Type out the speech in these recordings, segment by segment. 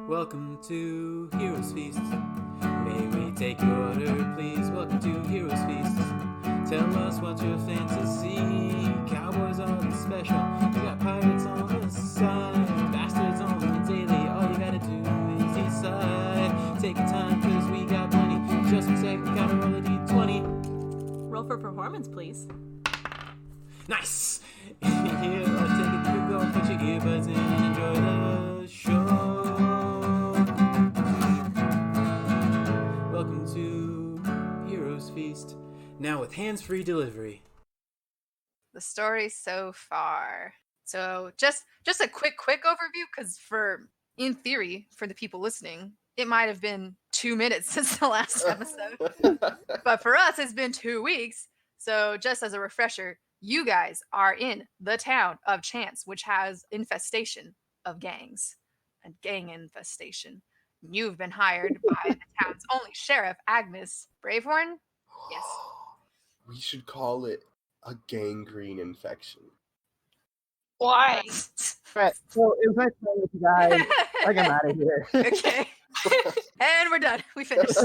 Welcome to Heroes Feast. May we take your order, please? Welcome to Heroes Feast. Tell us what's your fantasy. Cowboys are the special. You got pirates on the side, bastards on the daily. All you gotta do is decide. Take your time, cause we got plenty. Just a second, gotta roll a d20. Roll for performance, please. Nice! Here, I'll take a quick go, put your earbuds in and enjoy the show. Welcome to Heroes Feast, now with hands-free delivery. The story so far. So just a quick overview, because in theory, for the people listening, it might have been 2 minutes since the last episode. But for us, it's been 2 weeks. So just as a refresher, you guys are in the town of Chance, which has infestation of gangs. A gang infestation. You've been hired by the town's only sheriff, Agnes Bravehorn. Yes. We should call it a gangrene infection. Why? Right, so it was nice playing with you guys. Like, I'm out of here. Okay. And we're done. We finished.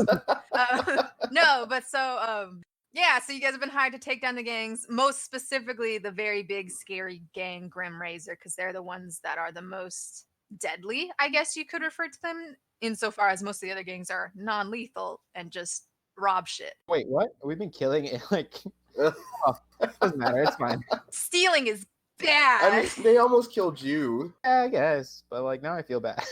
No, but so you guys have been hired to take down the gangs, most specifically the very big, scary gang Grim Razor, because they're the ones that are the most deadly, I guess you could refer to them, insofar as most of the other gangs are non-lethal and just rob shit. Wait, what? We've been killing it, like... Oh, doesn't matter, it's fine. Stealing is bad. I mean, they almost killed you. Yeah, I guess, but like now I feel bad.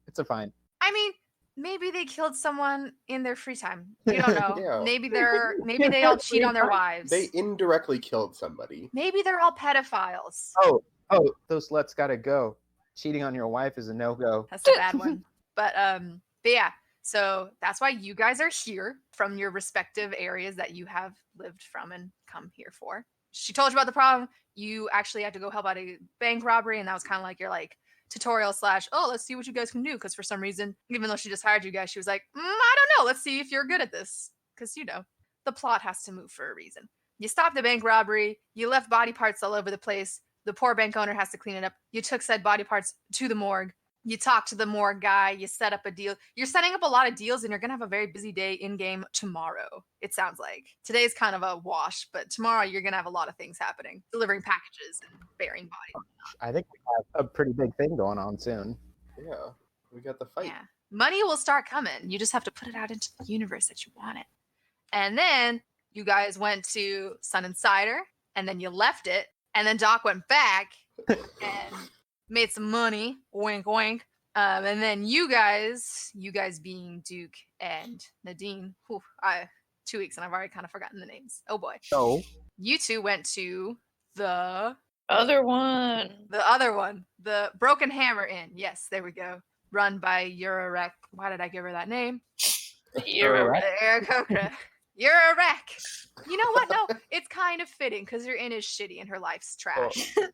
It's a fine. I mean, maybe they killed someone in their free time. You don't know. Yeah. Maybe they all cheat on their wives. They indirectly killed somebody. Maybe they're all pedophiles. Oh, those sluts gotta go. Cheating on your wife is a no-go. That's a bad one. But yeah. So that's why you guys are here from your respective areas that you have lived from and come here for. She told you about the problem. You actually had to go help out a bank robbery, and that was kind of like your tutorial / let's see what you guys can do. Because for some reason, even though she just hired you guys, she was like, I don't know. Let's see if you're good at this. Because, the plot has to move for a reason. You stopped the bank robbery. You left body parts all over the place. The poor bank owner has to clean it up. You took said body parts to the morgue. You talk to the morgue guy, you set up a deal. You're setting up a lot of deals, and you're going to have a very busy day in-game tomorrow, it sounds like. Today's kind of a wash, but tomorrow you're going to have a lot of things happening. Delivering packages and burying bodies. I think we have a pretty big thing going on soon. Yeah, we got the fight. Yeah. Money will start coming. You just have to put it out into the universe that you want it. And then you guys went to Sun and Cider, and then you left it, and then Doc went back and... made some money, wink, wink. And then you guys being Duke and Nadine, 2 weeks and I've already kind of forgotten the names. Oh boy. So You two went to the Other one. The Broken Hammer Inn. Yes, there we go. Run by Urarek. Why did I give her that name? Aarakocra. Urarek. You know what? No, it's kind of fitting because your inn is shitty and her life's trash. Oh.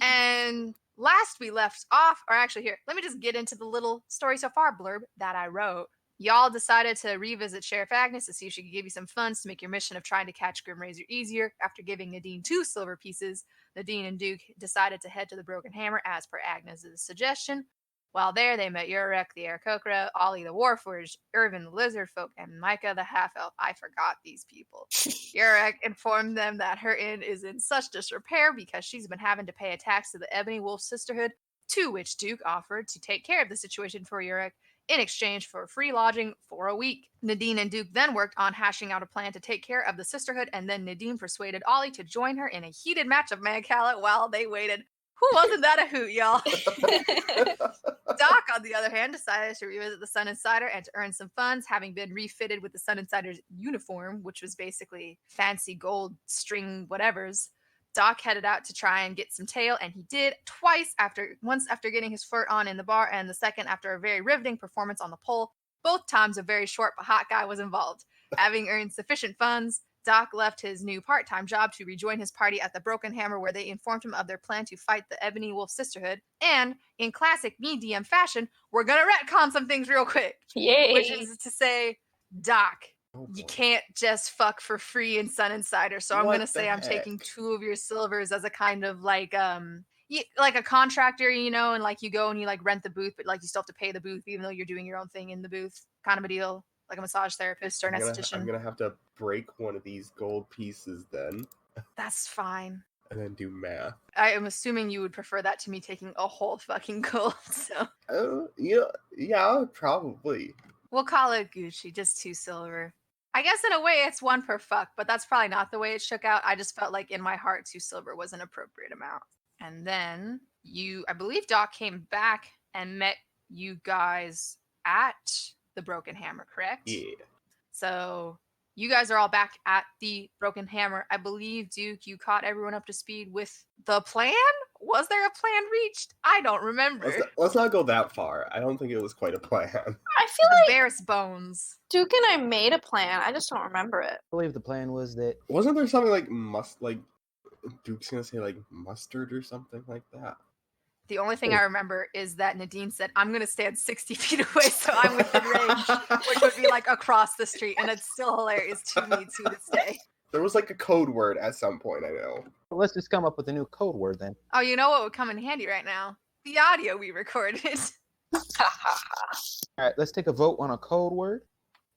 And last we left off, or actually here, let me just get into the little story so far blurb that I wrote. Y'all decided to revisit Sheriff Agnes to see if she could give you some funds to make your mission of trying to catch Grim Razor easier. After giving Nadine 2 silver pieces, Nadine and Duke decided to head to the Broken Hammer as per Agnes's suggestion. While there, they met Urek the Aarakocra, Ollie the Warforged, Irvin the Lizardfolk, and Micah the Half-Elf. I forgot these people. Urek informed them that her inn is in such disrepair because she's been having to pay a tax to the Ebony Wolf Sisterhood, to which Duke offered to take care of the situation for Urek in exchange for free lodging for a week. Nadine and Duke then worked on hashing out a plan to take care of the Sisterhood, and then Nadine persuaded Ollie to join her in a heated match of Mancala while they waited. Who wasn't that a hoot, y'all? Doc, on the other hand, decided to revisit the Sun and Cider and to earn some funds, having been refitted with the Sun and Cider's uniform, which was basically fancy gold string whatevers. Doc headed out to try and get some tail, and he did once after getting his flirt on in the bar, and the second after a very riveting performance on the pole. Both times a very short but hot guy was involved. Having earned sufficient funds, Doc left his new part-time job to rejoin his party at the Broken Hammer, where they informed him of their plan to fight the Ebony Wolf Sisterhood. And, in classic me DM fashion, we're gonna retcon some things real quick. Yay. Which is to say, Doc, you can't just fuck for free in Sun and Cider, so I'm gonna say I'm taking 2 of your silvers as a kind of like a contractor, and like you go and you like rent the booth, but like you still have to pay the booth even though you're doing your own thing in the booth, kind of a deal, like a massage therapist or an I'm esthetician. gonna have to break one of these gold pieces then, That's fine. and then do math. I am assuming you would prefer that to me taking a whole fucking gold, so Yeah, probably. we'll call it Gucci, just 2 silver. I guess in a way it's 1 per fuck, but that's probably not the way it shook out. I just felt like in my heart 2 silver was an appropriate amount. And then I believe Doc came back and met you guys at the Broken Hammer, correct? Yeah. So you guys are all back at the Broken Hammer. I believe, Duke, you caught everyone up to speed with the plan? Was there a plan reached? I don't remember. Let's not go that far. I don't think it was quite a plan. I feel The like barest bones. Duke and I made a plan. I just don't remember it. I believe the plan was that Wasn't there something like Duke's gonna say like mustard or something like that? The only thing I remember is that Nadine said, I'm going to stand 60 feet away so I'm within range, which would be like across the street. And it's still hilarious to me to this day. There was like a code word at some point, I know. let's just come up with a new code word then. Oh, you know what would come in handy right now? The audio we recorded. All right, let's take a vote on a code word.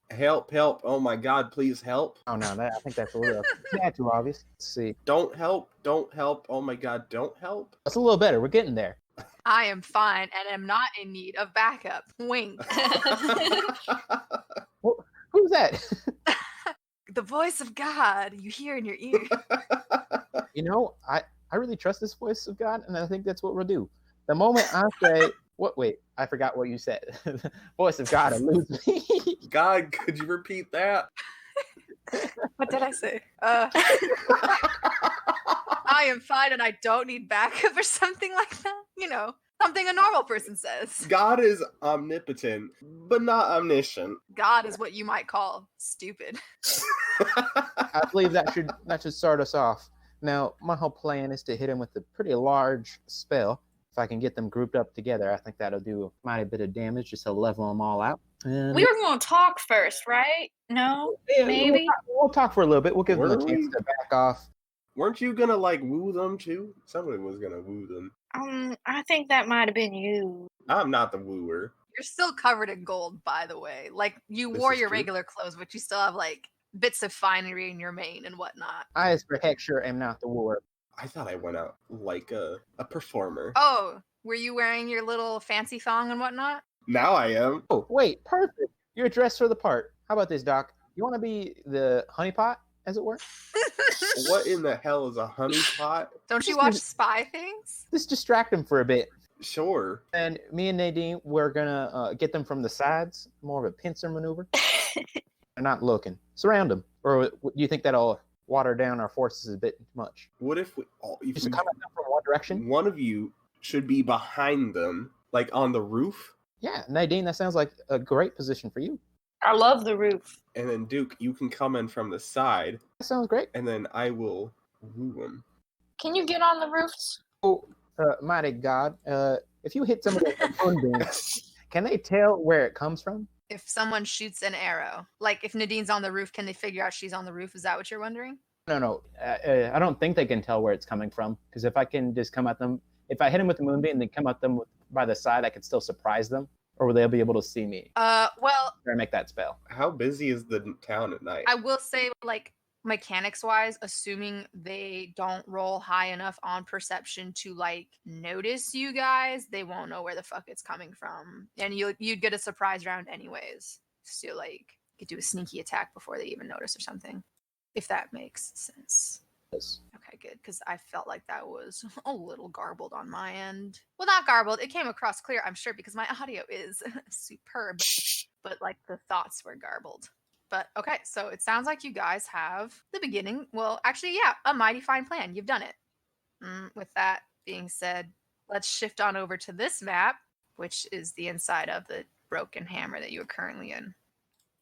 Help, help. Oh my god, please help. Oh no, I think that's a little too obvious. Let's see. Don't help, don't help. Oh my god, don't help. That's a little better. We're getting there. I am fine and am not in need of backup. Wink. Who's that? The voice of God you hear in your ear. You know, I really trust this voice of God, and I think that's what we'll do. The moment I say, wait, I forgot what you said. Voice of God, eludes me. God, could you repeat that? What did I say? I am fine and I don't need backup or something like that. Something a normal person says. God is omnipotent, but not omniscient. God is what you might call stupid. I believe that should start us off. Now, my whole plan is to hit him with a pretty large spell. If I can get them grouped up together, I think that'll do a mighty bit of damage just to level them all out. And We were going to talk first, right? No? yeah, maybe? We'll talk for a little bit. We'll give them a Were chance we? to back off. Weren't you gonna woo them too? Somebody was gonna woo them. I think that might have been you. I'm not the wooer. You're still covered in gold, by the way. Like, you This wore is your true. regular clothes, but you still have, like, bits of finery in your mane and whatnot. I, as for heck sure, am not the wooer. I thought I went out like a performer. Oh, were you wearing your little fancy thong and whatnot? Now I am. Oh, wait, perfect. You're dressed for the part. How about this, Doc? You want to be the honeypot, as it were? What in the hell is a honeypot? Don't you watch spy things? Just distract him for a bit. Sure. And me and Nadine, we're gonna get them from the sides, more of a pincer maneuver. They're not looking. Surround them. Or do you think that'll water down our forces a bit much? What if Just come at them from one direction? one of you should be behind them, like on the roof, Yeah, Nadine, that sounds like a great position for you. I love the roof. and then Duke, you can come in from the side, That sounds great. and then I will woo him. Can you get on the roofs? Oh, mighty God, if you hit somebody with a moonbeam, can they tell where it comes from? If someone shoots an arrow, like if Nadine's on the roof, can they figure out she's on the roof? Is that what you're wondering? No. I don't think they can tell where it's coming from. Because if I can just come at them, if I hit them with the moonbeam and then come at them by the side, I could still surprise them. Or will they be able to see me? Well, Or make that spell. How busy is the town at night? I will say, like, mechanics wise, assuming they don't roll high enough on perception to like notice you guys, they won't know where the fuck it's coming from. And you'd get a surprise round anyways. So like you could do a sneaky attack before they even notice or something. If that makes sense. Yes. Okay, good. Because I felt like that was a little garbled on my end. Well, not garbled. It came across clear, I'm sure, because my audio is superb. But like the thoughts were garbled. But okay, so it sounds like you guys have the beginning. Well, actually, yeah, a mighty fine plan. You've done it. With that being said, let's shift on over to this map, which is the inside of the Broken Hammer that you are currently in.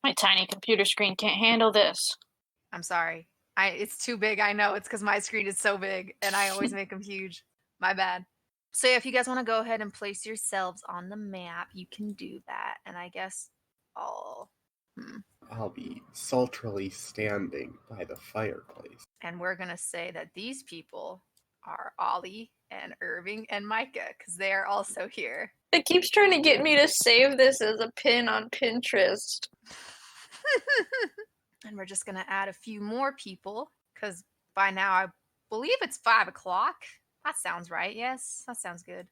My tiny computer screen can't handle this. I'm sorry. It's too big. I know. It's because my screen is so big, and I always make them huge. My bad. So yeah, if you guys want to go ahead and place yourselves on the map, you can do that. And I guess I'll be sultrily standing by the fireplace. And we're going to say that these people are Ollie and Irving and Micah, because they are also here. It keeps trying to get me to save this as a pin on Pinterest. And we're just gonna add a few more people, because by now I believe it's 5 o'clock. That sounds right. Yes, that sounds good.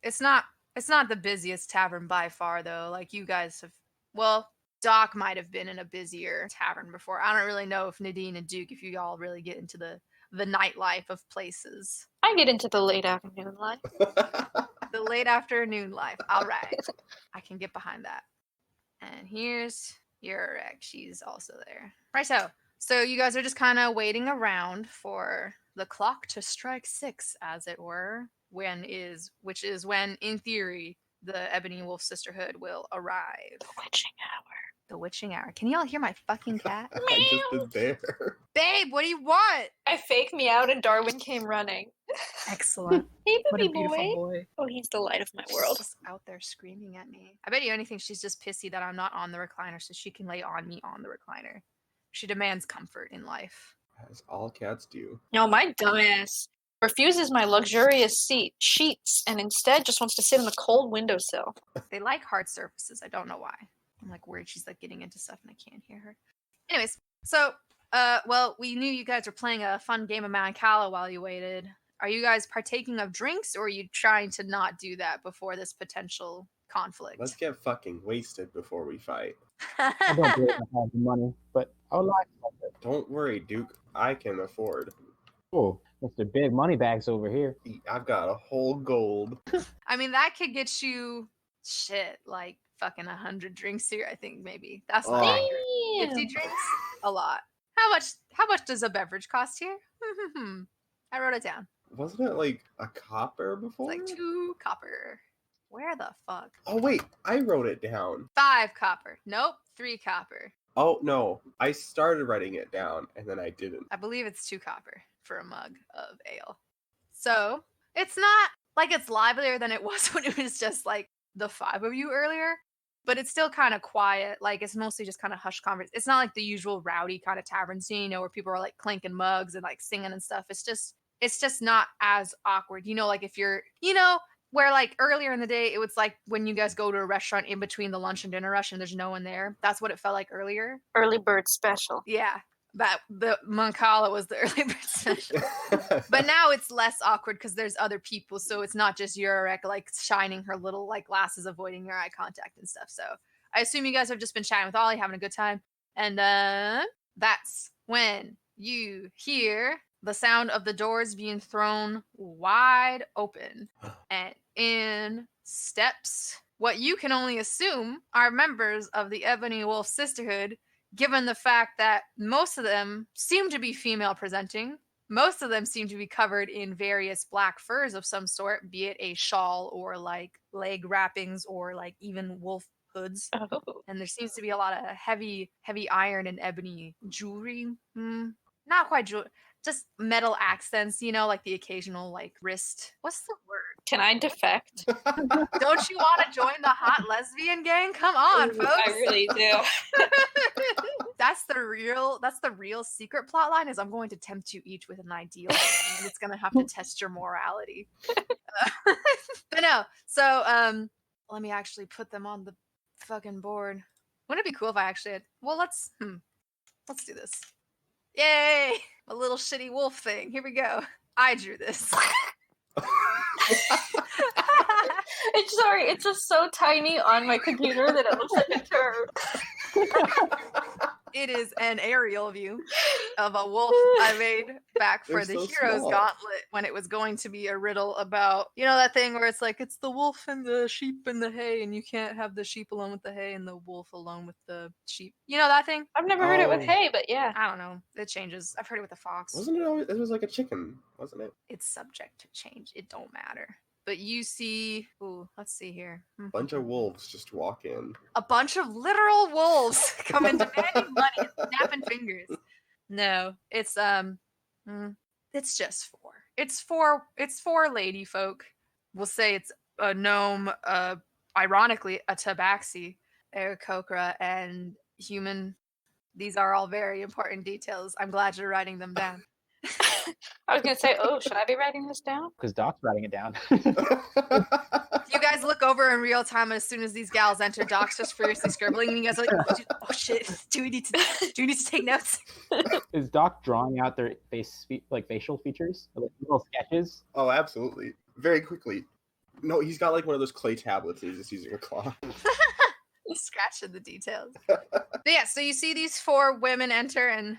It's not the busiest tavern by far, though. Like, you guys have, well, Doc might have been in a busier tavern before. I don't really know if Nadine and Duke, if you all really get into the nightlife of places. I get into the late afternoon life. The late afternoon life. All right. I can get behind that. And here's your ex. She's also there. Righto. So you guys are just kind of waiting around for the clock to strike 6, as it were, which is when, in theory, the Ebony Wolf Sisterhood will arrive. The witching hour. The witching hour. Can y'all hear my fucking cat? I just did there. Babe, what do you want? I fake me out and Darwin came running. Excellent. Hey, What a baby beautiful boy. boy. Oh, he's the light of my She's world. just out there screaming at me. I bet you anything she's just pissy that I'm not on the recliner so she can lay on me on the recliner. She demands comfort in life. As all cats do. No, my dumbass refuses my luxurious sheets and instead just wants to sit on the cold windowsill. They like hard surfaces. I don't know why. I'm like worried she's like getting into stuff and I can't hear her. Anyways, so well, we knew you guys were playing a fun game of Mancala while you waited. Are you guys partaking of drinks, or are you trying to not do that before this potential conflict? Let's get fucking wasted before we fight. I don't believe I have the money, but I would like something. Don't worry, Duke. I can afford. Oh, Mr. Big Moneybags over here. I've got a whole gold. I mean, that could get you shit like fucking 100 drinks here. I think maybe that's not Oh. accurate. 50 drinks, a lot. How much does a beverage cost here? I wrote it down. Wasn't it like a copper It's before? like 2 copper. Where the fuck? Oh wait, I wrote it down. 5 copper. Nope, 3 copper. Oh no, I started writing it down and then I didn't. I believe it's 2 copper for a mug of ale. So it's not like it's livelier than it was when it was just like the 5 of you earlier, but it's still kind of quiet. Like, it's mostly just kind of hushed conversation. It's not like the usual rowdy kind of tavern scene, you know, where people are like clinking mugs and like singing and stuff. It's just not as awkward. You know, like if you're, you know, where like earlier in the day, it was like when you guys go to a restaurant in between the lunch and dinner rush and there's no one there. That's what it felt like earlier. Early bird special. Yeah. That the Mancala was the early bird special. But now it's less awkward because there's other people, so it's not just Urek like shining her little like glasses, avoiding your eye contact and stuff. So I assume you guys have just been chatting with Ollie, having a good time, and that's when you hear the sound of the doors being thrown wide open, and in steps what you can only assume are members of the Ebony Wolf Sisterhood, given the fact that most of them seem to be female presenting. Most of them seem to be covered in various black furs of some sort, be it a shawl or like leg wrappings or like even wolf hoods. Oh. And there seems to be a lot of heavy iron and ebony jewelry. Not quite jewelry, just metal accents, you know, like the occasional like wrist. What's the word? Can I defect? Don't you want to join the hot lesbian gang? Come on, Ooh, folks. I really do. That's the real secret plot line, is I'm going to tempt you each with an ideal and it's going to have to test your morality. But no, so let me actually put them on the fucking board. Wouldn't it be cool if I actually had, well, let's do this. Yay, a little shitty wolf thing. Here we go. I drew this. It's just so tiny on my computer that it looks like a turd. It is an aerial view of a wolf I made back for They're the so Heroes small. Gauntlet, when it was going to be a riddle about, you know, that thing where it's like, it's the wolf and the sheep and the hay, and you can't have the sheep alone with the hay and the wolf alone with the sheep. You know that thing? I've never heard it with Oh. hay, but yeah. I don't know. It changes. I've heard it with a fox. Wasn't it always? It was like a chicken, wasn't it? It's subject to change. It don't matter. But you see, ooh, let's see here. Bunch of wolves just walk in. A bunch of literal wolves come in demanding money and snapping fingers. No, it's just 4. It's 4 lady folk. We'll say it's a gnome, ironically a tabaxi, Aarakocra, and human. These are all very important details. I'm glad you're writing them down. I was gonna say, oh, should I be writing this down? Because Doc's writing it down. You guys look over in real time, and as soon as these gals enter, Doc's just furiously scribbling, and you guys are like, "Oh shit! Do we need to take notes?" Is Doc drawing out their facial features, like little sketches? Oh, absolutely. Very quickly. No, he's got like one of those clay tablets. He's just using a claw. Scratching the details. But yeah, so you see these 4 women enter, and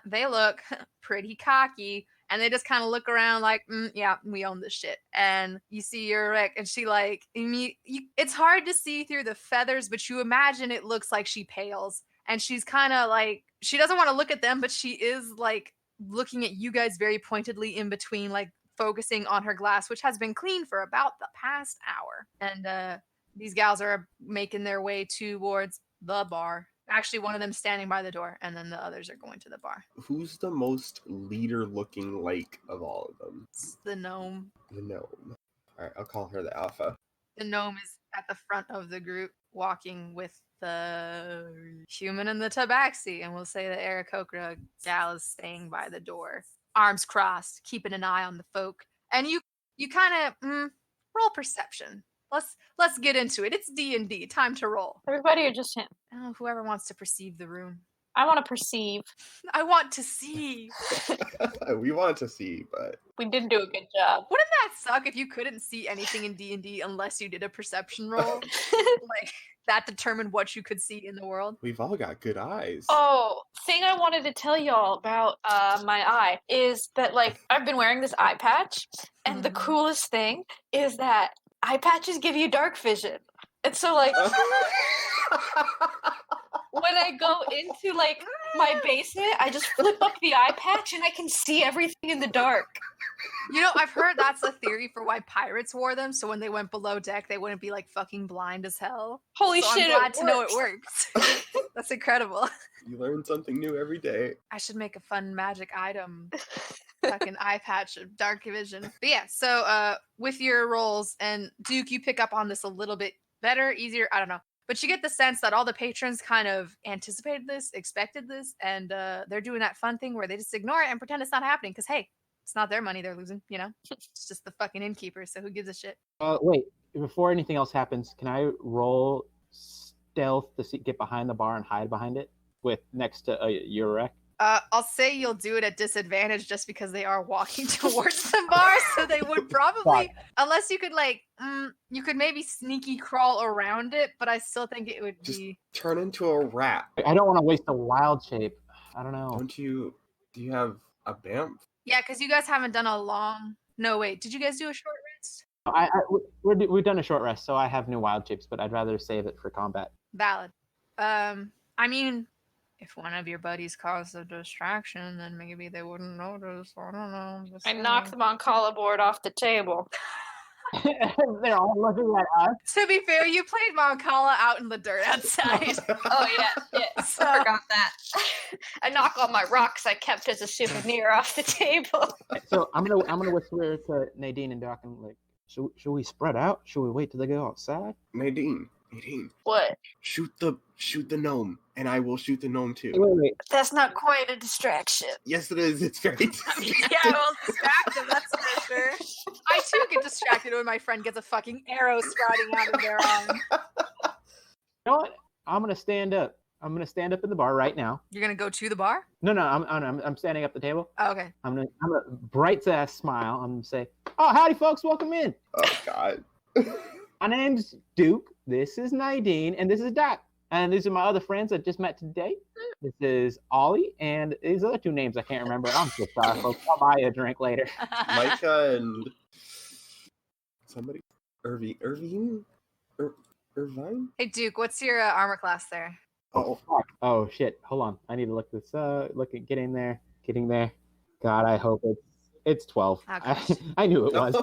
they look pretty cocky. And they just kind of look around like, yeah, we own this shit. And you see your Rick, and she like, it's hard to see through the feathers, but you imagine it looks like she pales. And she's kind of like, she doesn't want to look at them, but she is like looking at you guys very pointedly in between, like focusing on her glass, which has been clean for about the past hour. And these gals are making their way towards the bar. Actually, one of them standing by the door, and then the others are going to the bar. Who's the most leader-looking like of all of them? It's the gnome. The gnome. All right, I'll call her the alpha. The gnome is at the front of the group, walking with the human and the tabaxi, and we'll say the Aarakocra gal is staying by the door, arms crossed, keeping an eye on the folk. And you kind of roll perception. Let's get into it. It's D&D. Time to roll. Everybody or just him? Oh, whoever wants to perceive the room. I want to perceive. I want to see. We wanted to see, but We didn't do a good job. Wouldn't that suck if you couldn't see anything in D&D unless you did a perception roll? Like, that determined what you could see in the world? we've all got good eyes. Oh, thing I wanted to tell y'all about my eye is that, like, I've been wearing this eye patch, and the coolest thing is that eye patches give you dark vision. And so, like, when I go into, like, my basement, I just flip up the eye patch and I can see everything in the dark. You know, I've heard that's a theory for why pirates wore them, so when they went below deck, they wouldn't be, like, fucking blind as hell. Holy So shit, I'm glad it to know it works. works. That's incredible. You learn something new every day. I should make a fun magic item. Fucking eye patch of dark vision. But yeah, so with your rolls, and Duke, you pick up on this a little bit better, easier, I don't know. But you get the sense that all the patrons kind of anticipated this, expected this, and they're doing that fun thing where they just ignore it and pretend it's not happening. Because, hey, it's not their money they're losing, you know? It's just the fucking innkeeper, so who gives a shit? Wait, before anything else happens, can I roll stealth to get behind the bar and hide behind it with next to Urek? I'll say you'll do it at disadvantage just because they are walking towards the bar, so they would probably, unless you could like, you could maybe sneaky crawl around it, but I still think it would Just be. turn into a rat. I don't want to waste a wild shape. I don't know. Do you have a BAMF? Yeah, because you guys haven't done a long. No, wait, did you guys do a short rest? We've done a short rest, so I have new wild shapes, but I'd rather save it for combat. Valid. I mean, if one of your buddies caused a distraction, then maybe they wouldn't notice. I don't know. I knocked the Moncala board off the table. They're all looking at us. To be fair, you played Moncala out in the dirt outside. Oh, yeah, yes. I forgot that. I knock all my rocks I kept as a souvenir off the table. So I'm gonna whisper to Nadine and Doc and like, should we spread out? Should we wait till they go outside? Nadine, What? shoot the gnome, and I will shoot the gnome too. Wait. That's not quite a distraction. Yes, it is. It's very. Yeah, well, distract them, that's for sure. I too get distracted when my friend gets a fucking arrow sprouting out of their arm. You know what? I'm gonna stand up. I'm gonna stand up in the bar right now. You're gonna go to the bar? No, I'm standing up at the table. Oh, okay. I'm gonna bright ass smile. I'm gonna say, "Oh, howdy, folks. Welcome in. Oh God. My name's Duke. This is Nadine, and this is Doc. And these are my other friends I just met today. This is Ollie, and these other two names I can't remember. I'm so sorry, folks. I'll buy you a drink later." Micah and somebody. Irvine. Hey, Duke, what's your armor class there? Oh, Oh shit! Hold on. I need to look this. Look at getting there. God, I hope it's 12. Oh, gosh. I knew it was.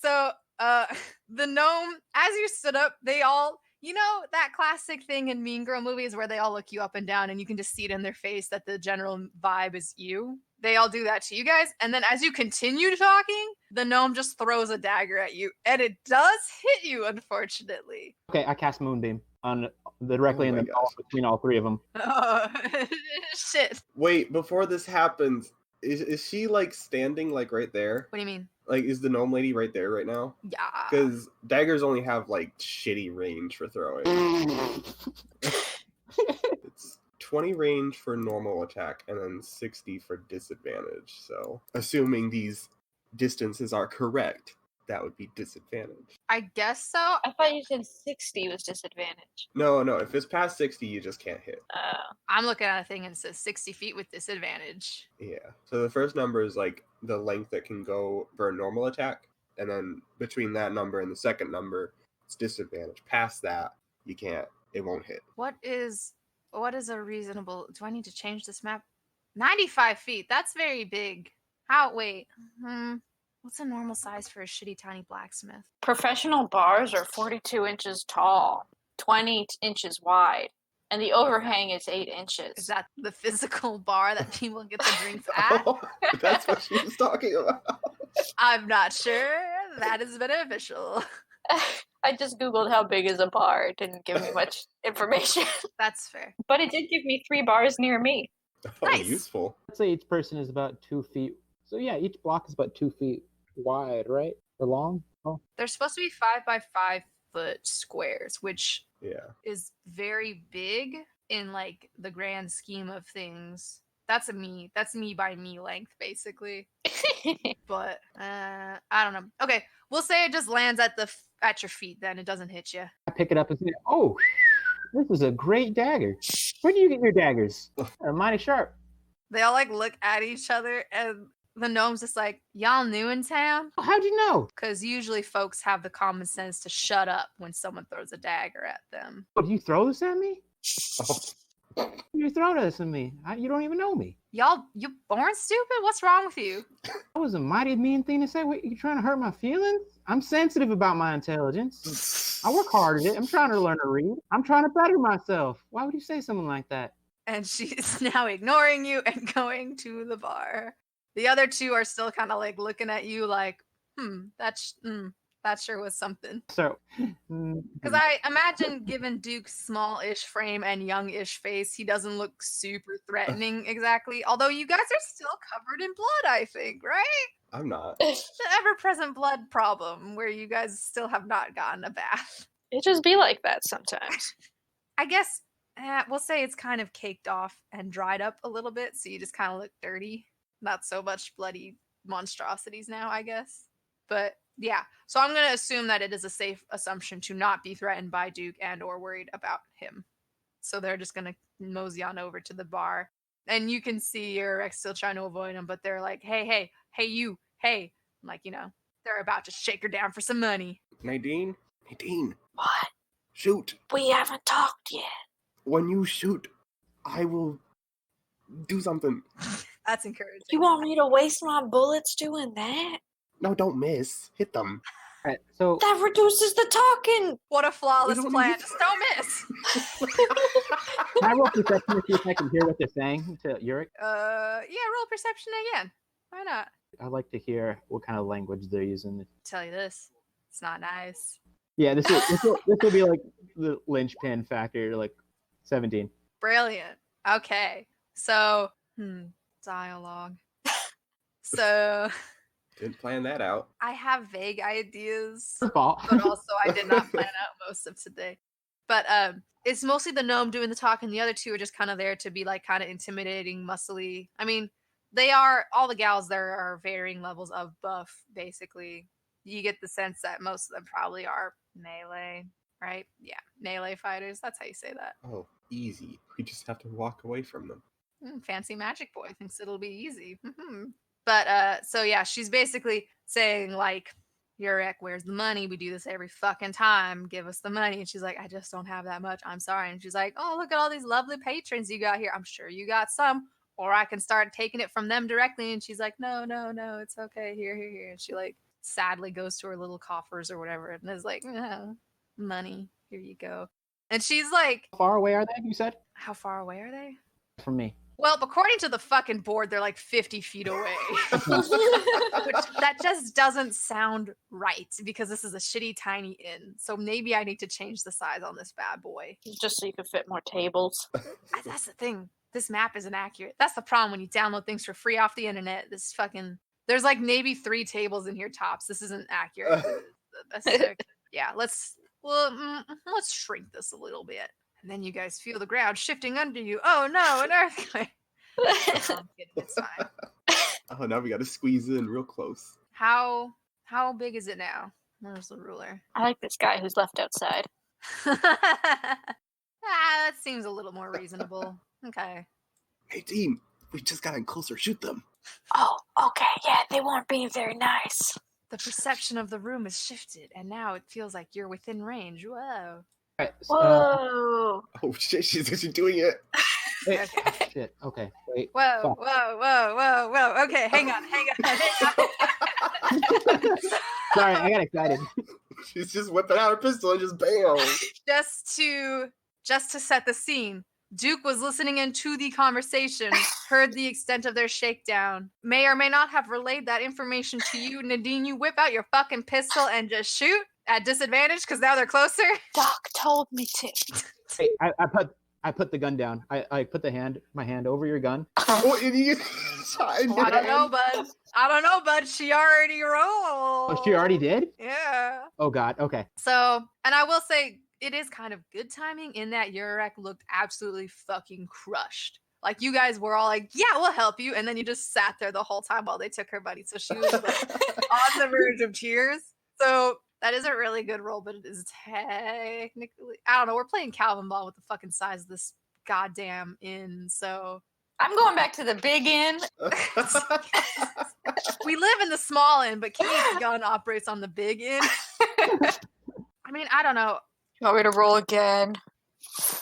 So, the gnome, as you stood up, they all, you know, that classic thing in Mean Girl movies where they all look you up and down and you can just see it in their face that the general vibe is you. They all do that to you guys. And then as you continue talking, the gnome just throws a dagger at you. And it does hit you, unfortunately. Okay, I cast Moonbeam. on directly Oh in my the middle gosh. between all three of them. Oh, shit. Wait, before this happens, is she like standing like right there? What do you mean? Like, is the gnome lady right there right now? Yeah. Because daggers only have like shitty range for throwing. It's 20 range for normal attack and then 60 for disadvantage. So, assuming these distances are correct, that would be disadvantage. I guess so. I thought you said 60 was disadvantage. No, if it's past 60, you just can't hit. I'm looking at a thing and it says 60 feet with disadvantage. Yeah. So the first number is like the length that can go for a normal attack, and then between that number and the second number, it's disadvantage. Past that, you can't. It won't hit. What is a reasonable? Do I need to change this map? 95 feet. That's very big. Wait. What's a normal size for a shitty tiny blacksmith? Professional bars are 42 inches tall, 20 inches wide, and the overhang is 8 inches. Is that the physical bar that people get the drinks at? Oh, that's what she was talking about. I'm not sure. That is beneficial. I just googled how big is a bar. It didn't give me much information, That's fair. but it did give me 3 bars near me. Oh, Nice. useful. Let's say each person is about 2 feet. So yeah, each block is about 2 feet wide, right? Or long? Oh, They're supposed to be 5 by 5 foot squares, which Yeah. is very big in like the grand scheme of things. That's me by me length, basically. But I don't know. Okay, we'll say it just lands at your feet. Then it doesn't hit you. I pick it up and say, "Oh, this is a great dagger. Where do you get your daggers? They're mighty sharp." They all like look at each other, and the gnome's just like, "Y'all new in town?" Oh, how'd you know? Because usually folks have the common sense to shut up when someone throws a dagger at them. What, you throw this at me? Oh, You throw this at me. You don't even know me. Y'all, you born stupid? What's wrong with you? That was a mighty mean thing to say. Wait, you trying to hurt my feelings? I'm sensitive about my intelligence. I work hard at it. I'm trying to learn to read. I'm trying to better myself. Why would you say something like that? And she's now ignoring you and going to the bar. The other two are still kind of like looking at you like, that sure was something. So, Because I imagine, given Duke's small-ish frame and young-ish face, he doesn't look super threatening exactly. Although you guys are still covered in blood, I think, right? I'm not. The ever-present blood problem where you guys still have not gotten a bath. It just be like that sometimes. I guess we'll say it's kind of caked off and dried up a little bit, so you just kind of look dirty. Not so much bloody monstrosities now, I guess. But yeah, so I'm going to assume that it is a safe assumption to not be threatened by Duke and or worried about him. So they're just going to mosey on over to the bar. And you can see your ex still trying to avoid him, but they're like, hey, you, hey. Like, they're about to shake her down for some money. Nadine? What? Shoot. We haven't talked yet. When you shoot, I will do something. That's encouraging. You want me to waste my bullets doing that? No, don't miss. Hit them. all right, so That reduces the talking. What a flawless We don't plan. need- Just don't miss. can I roll perception to see if I can hear what they're saying to Yurik? Yeah, roll perception again. Why not? I'd like to hear what kind of language they're using. Tell you this, it's not nice. Yeah, this will be like the linchpin factor, like 17. Brilliant. Okay, so dialogue. So Didn't plan that out. I have vague ideas, Her fault. but also I did not plan out most of today. But it's mostly the gnome doing the talking. The other two are just kind of there to be like kind of intimidating, muscly. I mean, they are, all the gals there are varying levels of buff, basically. You get the sense that most of them probably are melee, right? Yeah, melee fighters. That's how you say that. Oh, easy. We just have to walk away from them. Fancy magic boy thinks it'll be easy. But so yeah, she's basically saying like, Yurek, where's the money? We do this every fucking time. Give us the money. And she's like, I just don't have that much. I'm sorry. And she's like, oh, look at all these lovely patrons you got here. I'm sure you got some. Or I can start taking it from them directly. And she's like, no, it's okay. Here. And she like sadly goes to her little coffers or whatever and is like, money. Here you go. And she's like, How far away are they, you said? how far away are they? From me. Well, according to the fucking board, they're like 50 feet away. Which that just doesn't sound right because this is a shitty tiny inn. So maybe I need to change the size on this bad boy. Just so you can fit more tables. That's the thing. This map isn't accurate. That's the problem when you download things for free off the internet. There's like maybe 3 tables in here tops. This isn't accurate. Yeah, let's shrink this a little bit. And then you guys feel the ground shifting under you. Oh no, an earthquake. I'm kidding, it's fine. Oh, now we got to squeeze in real close. How big is it now? Where's the ruler? I like this guy who's left outside. That seems a little more reasonable. Okay. Hey, team, we just got in closer. Shoot them. Oh, okay, yeah, they weren't being very nice. The perception of the room has shifted, and now it feels like you're within range. Whoa. Right, Whoa. Oh, shit, she's actually doing it. wait, Okay. shit. Okay. Wait. Whoa, Fuck. whoa. Okay, hang on. Sorry, I got excited. She's just whipping out her pistol and just bam. Just to set the scene, Duke was listening into the conversation, heard the extent of their shakedown, may or may not have relayed that information to you. Nadine, you whip out your fucking pistol and just shoot at disadvantage because now they're closer. Doc told me to. Hey, I put the gun down. I put my hand over your gun. Oh, and you shot in your I don't know, hand. bud. She already rolled. Oh, she already did? Yeah. Oh God. Okay. So, and I will say, it is kind of good timing in that Urek looked absolutely fucking crushed. Like, you guys were all like, yeah, we'll help you. And then you just sat there the whole time while they took her buddy. So she was like on the verge of tears. So that is a really good roll, but it is technically, I don't know. We're playing Calvin Ball with the fucking size of this goddamn inn. So I'm going back to the big inn. we live in the small inn, but Kate's gun operates on the big inn. I mean, I don't know. You want me to roll again?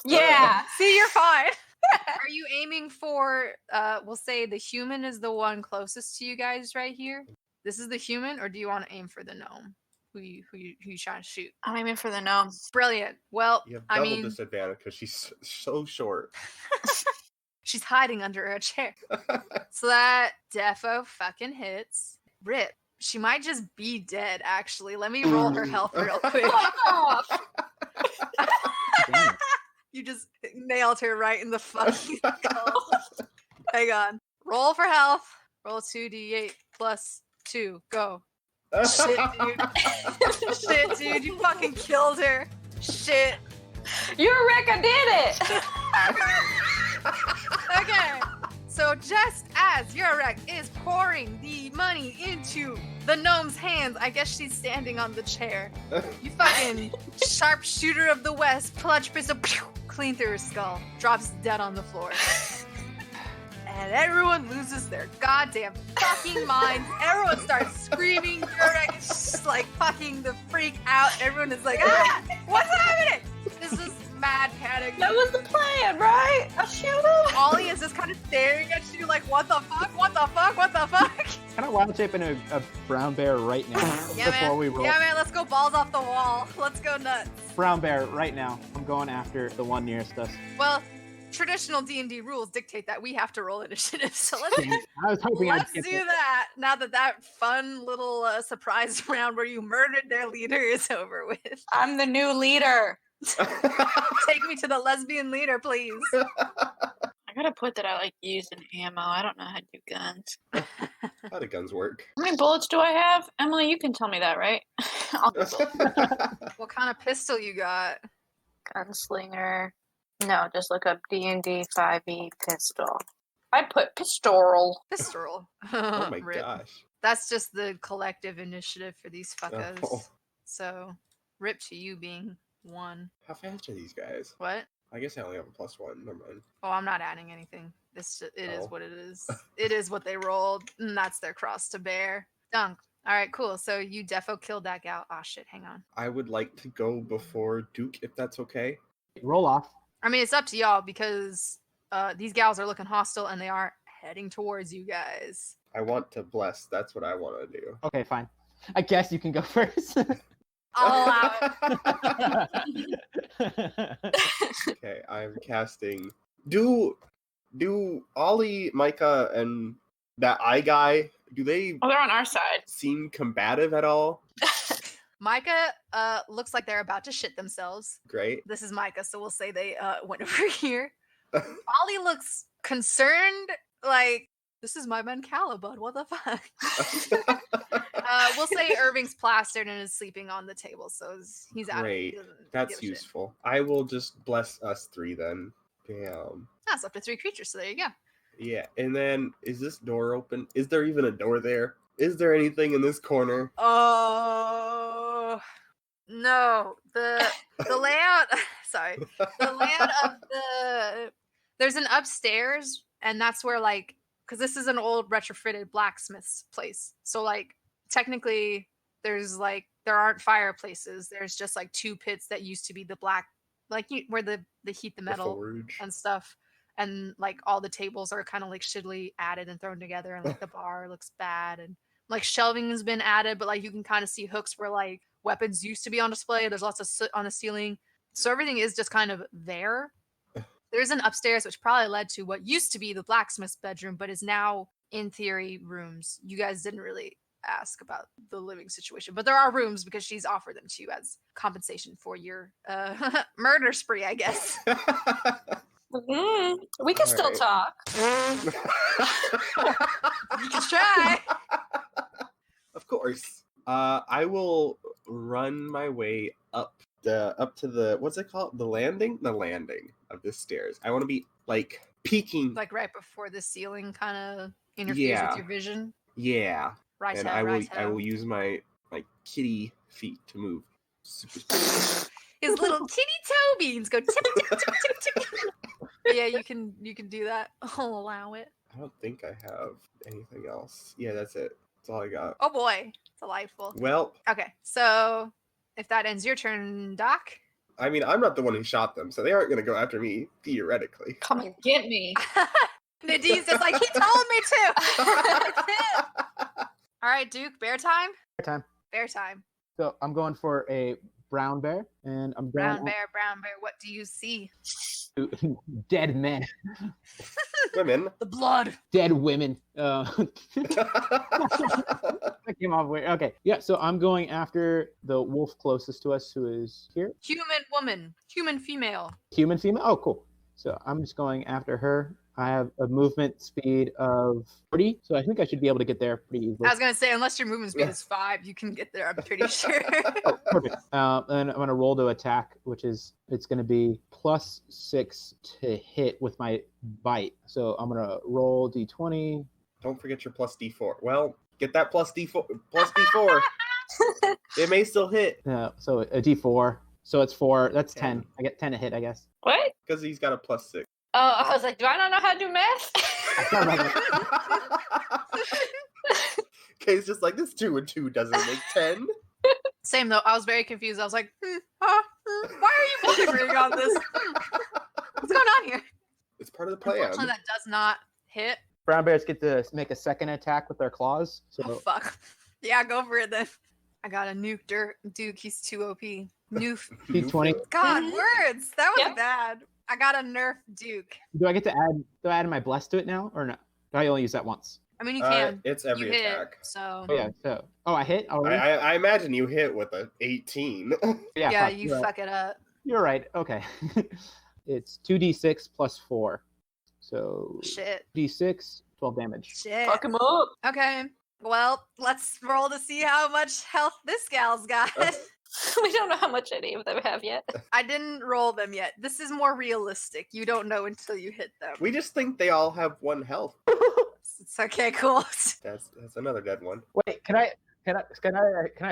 Yeah. See, you're fine. Are you aiming for, we'll say the human is the one closest to you guys right here? This is the human, or do you want to aim for the gnome? Who you trying to shoot? I'm aiming for the gnome. Brilliant. Well, You have I double mean, disadvantage because she's so short. she's hiding under a chair. So that defo fucking hits. Rip. She might just be dead, actually. Let me roll her health real quick. Oh, Damn. You just nailed her right in the fucking skull. Hang on. Roll for health. Roll 2d8 plus 2. Go. Shit, dude. Shit, dude. You fucking killed her. Shit. Eureka did it! Okay. So just as Urek is pouring the money into the gnome's hands, I guess she's standing on the chair. You fucking sharpshooter of the West, clutch pistol, pew, clean through her skull, drops dead on the floor. And everyone loses their goddamn fucking minds. Everyone starts screaming. Urek is just like fucking the freak out. Everyone is like, ah, what's happening? This is mad panic. That was the plan, right? I'll shoot him. Ollie is just kind of staring at you like, what the fuck? What the fuck? What the fuck? Kind of wild shaping a brown bear right now Yeah, before man. we roll. Yeah, man. Let's go balls off the wall. Let's go nuts. Brown bear right now. I'm going after the one nearest us. Well, traditional D&D rules dictate that we have to roll initiative. So let's I was hoping I'd let's get do this. that. Now that fun little surprise round where you murdered their leader is over with. I'm the new leader. Take me to the lesbian leader, please. I gotta put that I like using ammo. I don't know how to do guns. How do guns work? How many bullets do I have? Emily, you can tell me that, right? What kind of pistol you got? Gunslinger. No, just look up D&D 5e pistol. I put pistol. Pistol. Oh my Rip. gosh. That's just the collective initiative for these fuckers. Oh. So, rip to you being 1. How fast are these guys? What? I guess I only have a +1. Never mind. Oh, I'm not adding anything. It is Oh. what it is. It is what they rolled, and that's their cross to bear. Dunk. All right, cool. So you defo killed that gal. Oh shit, hang on. I would like to go before Duke, if that's okay. Roll off. I mean, it's up to y'all because these gals are looking hostile and they are heading towards you guys. I want to bless. That's what I want to do. Okay, fine. I guess you can go first. I'll allow it. Okay, I'm casting. Do Do Ollie, Micah, and that eye guy, do they Oh, they're on our side. seem combative at all? Micah looks like they're about to shit themselves. Great. This is Micah, so we'll say they went over here. Ollie looks concerned, like, this is my man Calibud, what the fuck? We'll say Irving's plastered and is sleeping on the table, so he's out. Great. That's useful. I will just bless us 3 then. Damn. That's up to 3 creatures, so there you go. Yeah, and then is this door open? Is there even a door there? Is there anything in this corner? Oh no, the layout. Sorry, the layout of there's an upstairs, and that's where because this is an old retrofitted blacksmith's place. So technically, there's there aren't fireplaces. There's just 2 pits that used to be the black, where they heat the metal Forge. and stuff. And all the tables are kind of shittily added and thrown together, and the bar looks bad, and shelving has been added, but you can kind of see hooks where weapons used to be on display. There's lots of soot on the ceiling, so everything is just kind of there. There's an upstairs which probably led to what used to be the blacksmith's bedroom, but is now in theory rooms. You guys didn't really ask about the living situation, but there are rooms because she's offered them to you as compensation for your murder spree, I guess. We can still right. talk. You can try. Of course. I will run my way up to the, what's it called? The landing of the stairs. I want to be peeking. Right before the ceiling kind of interferes with your vision. Yeah. Right. And I will use my kitty feet to move. His little kitty toe beans go tip tip tip tip tip. Yeah, you can do that. I'll allow it. I don't think I have anything else. Yeah, that's it. That's all I got. Oh boy, delightful. Well, okay, so if that ends your turn, Doc. I mean, I'm not the one who shot them, so they aren't going to go after me, theoretically. Come and get me. Nadine's just he told me to. All right, Duke, bear time? Bear time. So I'm going for a brown bear, and I'm brown bear. What do you see? Dead men. Women. The blood. Dead women. I came off weird. Okay, yeah. So I'm going after the wolf closest to us, who is here. Human woman. Human female. Human female. Oh, cool. So I'm just going after her. I have a movement speed of 40, so I think I should be able to get there pretty easily. I was going to say, unless your movement speed is 5, you can get there, I'm pretty sure. Oh, perfect. And I'm going to roll to attack, it's going to be +6 to hit with my bite. So I'm going to roll D20. Don't forget your plus D4. Well, get that plus D4. It may still hit. So a D4. So it's 4. That's 10. I get 10 to hit, I guess. What? Because he's got a +6. Oh, I was like, do I not know how to do math? Kay's just this 2 and 2 doesn't make 10. Same though. I was very confused. I was like, why are you wondering on this? What's going on here? It's part of the plan. Unfortunately, that does not hit. Brown bears get to make a second attack with their claws. So. Oh, fuck. Yeah, go for it then. I got a nuke Duke. He's too OP. Noof. D20. God, words. That was bad. I got a nerf Duke. Do I get to add my bless to it now, or no? Do I only use that once? I mean, you can. It's every attack. Hit, so. Oh, yeah. So. Oh, I hit already. I imagine you hit with a 18. Yeah, you fuck it up. You're right. Okay. It's 2d6 plus 4. So. Shit. D6, 12 damage. Shit. Fuck him up. Okay. Well, let's roll to see how much health this gal's got. We don't know how much any of them have yet. I didn't roll them yet. This is more realistic. You don't know until you hit them. We just think they all have 1 health. It's okay, cool. That's another dead one. Wait, can I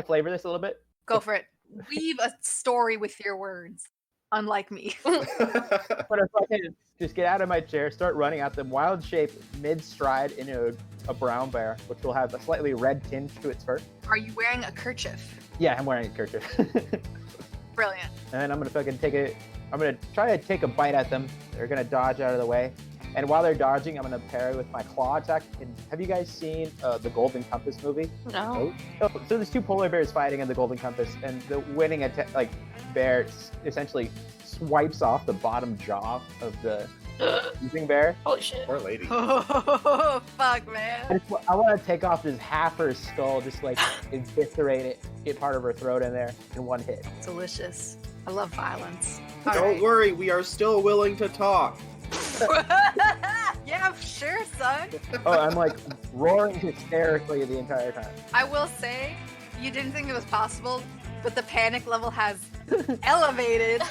flavor this a little bit? Go for it. Weave a story with your words, unlike me. But if I can just get out of my chair, start running at them, wild shape mid-stride into a brown bear, which will have a slightly red tinge to its fur. Are you wearing a kerchief? Yeah, I'm wearing a kerchief. Brilliant. And I'm gonna try to take a bite at them. They're gonna dodge out of the way. And while they're dodging, I'm gonna parry with my claw attack. And have you guys seen the Golden Compass movie? No. So there's 2 polar bears fighting in the Golden Compass, and the winning bear essentially swipes off the bottom jaw of the sleeping bear. Holy shit. Poor lady. Oh, fuck, man. I want to take off just half her skull, just like eviscerate it, get part of her throat in there in one hit. Delicious. I love violence. Don't worry, we are still willing to talk. Yeah, sure, son. Oh, I'm like roaring hysterically the entire time. I will say, you didn't think it was possible, but the panic level has elevated.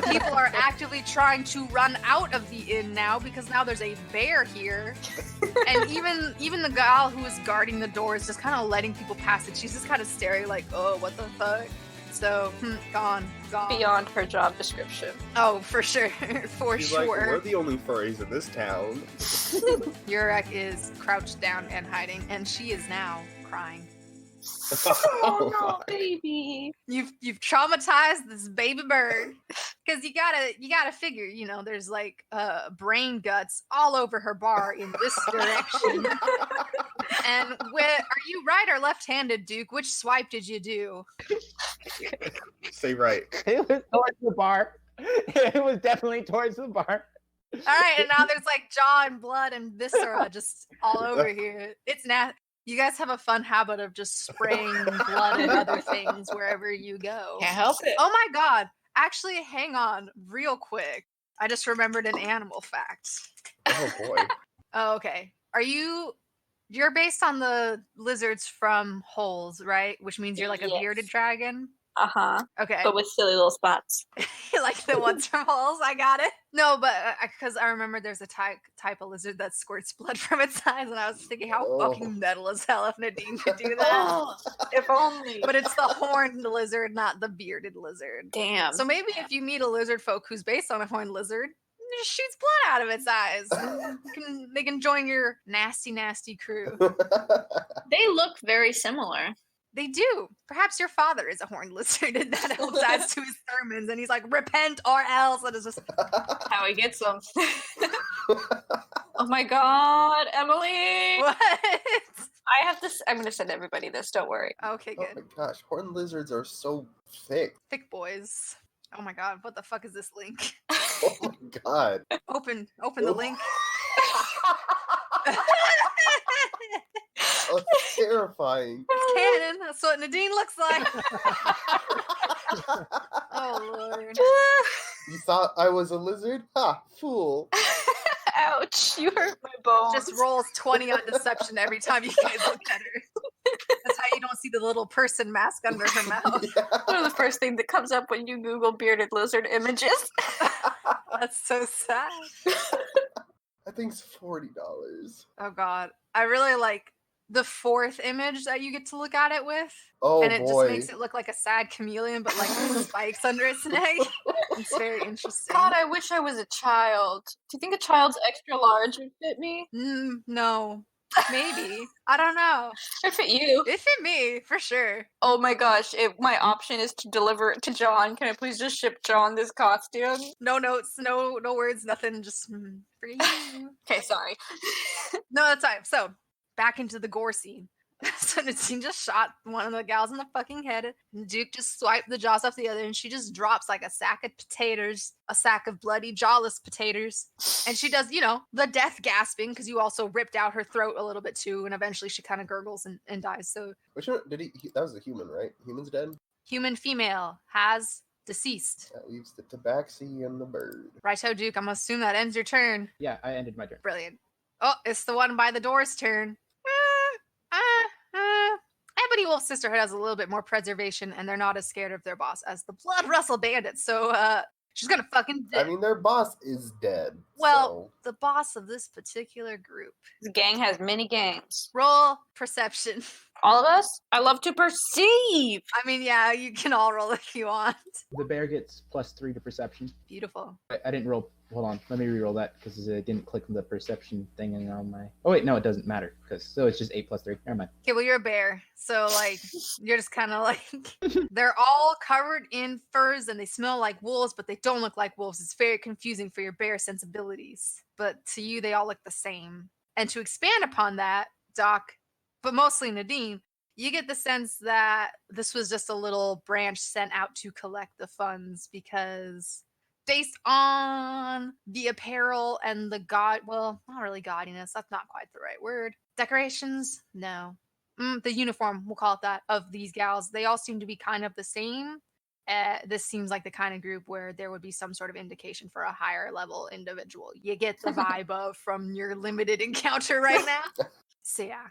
People are actively trying to run out of the inn now because now there's a bear here. And even the gal who is guarding the door is just kind of letting people pass it. She's just kind of staring like, oh, what the fuck? So, gone. Beyond her job description. Oh, for sure. For She's sure. like, we're the only furries in this town. Urek is crouched down and hiding, and she is now crying. Oh no, fuck. baby. You've traumatized this baby bird, because you gotta figure, there's like brain guts all over her bar in this direction. And are you right or left-handed, Duke? Which swipe did you do? Say right. It was towards the bar. It was definitely towards the bar. All right, and now there's like jaw and blood and viscera just all over here. It's nasty. You guys have a fun habit of just spraying blood and other things wherever you go. Can't help it. Oh my god. Actually, hang on real quick. I just remembered an animal fact. Oh boy. Oh, okay. You're based on the lizards from Holes, right? Which means you're like a Yes. bearded dragon. Uh-huh. Okay. But with silly little spots. Like the ones from Holes, I got it. No, but because I remember there's a type of lizard that squirts blood from its eyes, and I was thinking how Oh. fucking metal as hell if Nadine could do that. Oh, if only. But it's the horned lizard, not the bearded lizard. Damn. So maybe if you meet a lizard folk who's based on a horned lizard, it just shoots blood out of its eyes. They can join your nasty, nasty crew. They look very similar. They do. Perhaps your father is a horned lizard, and that helps add to his sermons. And he's like, "Repent or else." And it's just How he gets them. Oh my god, Emily! what? I'm gonna send everybody this, don't worry. Okay, Oh good. my gosh, horned lizards are so thick. Thick boys. Oh my god, what the fuck is this link? Oh my god. Open the link. Oh, it's terrifying. It's canon. That's what Nadine looks like. Oh lord. You thought I was a lizard? Ha, fool. Ouch, you hurt my bones. Just rolls 20 on deception every time you guys look at her. That's how you don't see the little person mask under her mouth. One of the first things that comes up when you Google bearded lizard images. That's so sad. I think it's $40. Oh god. I really like the fourth image that you get to look at it with. Oh And it boy. just makes it look like a sad chameleon, but like with spikes under its neck. It's very interesting. God, I wish I was a child. Do you think a child's extra large would fit me? No. Maybe. I don't know. Or fit you? It fit me, for sure. Oh my gosh, my option is to deliver it to John. Can I please just ship John this costume? No notes, no words, nothing, just for you. Okay, sorry. No, that's fine. So, back into the gore scene. So Nadine just shot one of the gals in the fucking head. And Duke just swiped the jaws off the other, and she just drops like a sack of potatoes, a sack of bloody jawless potatoes. And she does, the death gasping, because you also ripped out her throat a little bit too, and eventually she kind of gurgles and dies. So Which one did he? That was a human, right? Human's dead? human female has deceased. That leaves the tabaxi and the bird. Righto, Duke. I'm gonna assume that ends your turn. Yeah, I ended my turn. Brilliant. Oh, it's the one by the door's turn. Ebony Wolf Sisterhood has a little bit more preservation, and they're not as scared of their boss as the Blood Russell Bandits. So, she's gonna fucking. I mean, their boss is dead. Well, the boss of this particular group. This gang has many gangs. Roll perception. All of us? I love to perceive. I mean, yeah, you can all roll if you want. The bear gets +3 to perception. Beautiful. I didn't roll. Hold on, let me re-roll that because I didn't click the perception thing on my. Oh wait, no, it doesn't matter so it's just 8 + 3. Never mind. Okay, well, you're a bear, so like you're just kind of like they're all covered in furs and they smell like wolves, but they don't look like wolves. It's very confusing for your bear sensibilities, but to you, they all look the same. And to expand upon that, Doc, but mostly Nadine, you get the sense that this was just a little branch sent out to collect the funds because based on the apparel and the not really gaudiness. That's not quite the right word. Decorations? No. The uniform, we'll call it that, of these gals. They all seem to be kind of the same. This seems like the kind of group where there would be some sort of indication for a higher level individual. You get the vibe of from your limited encounter right now. So yeah.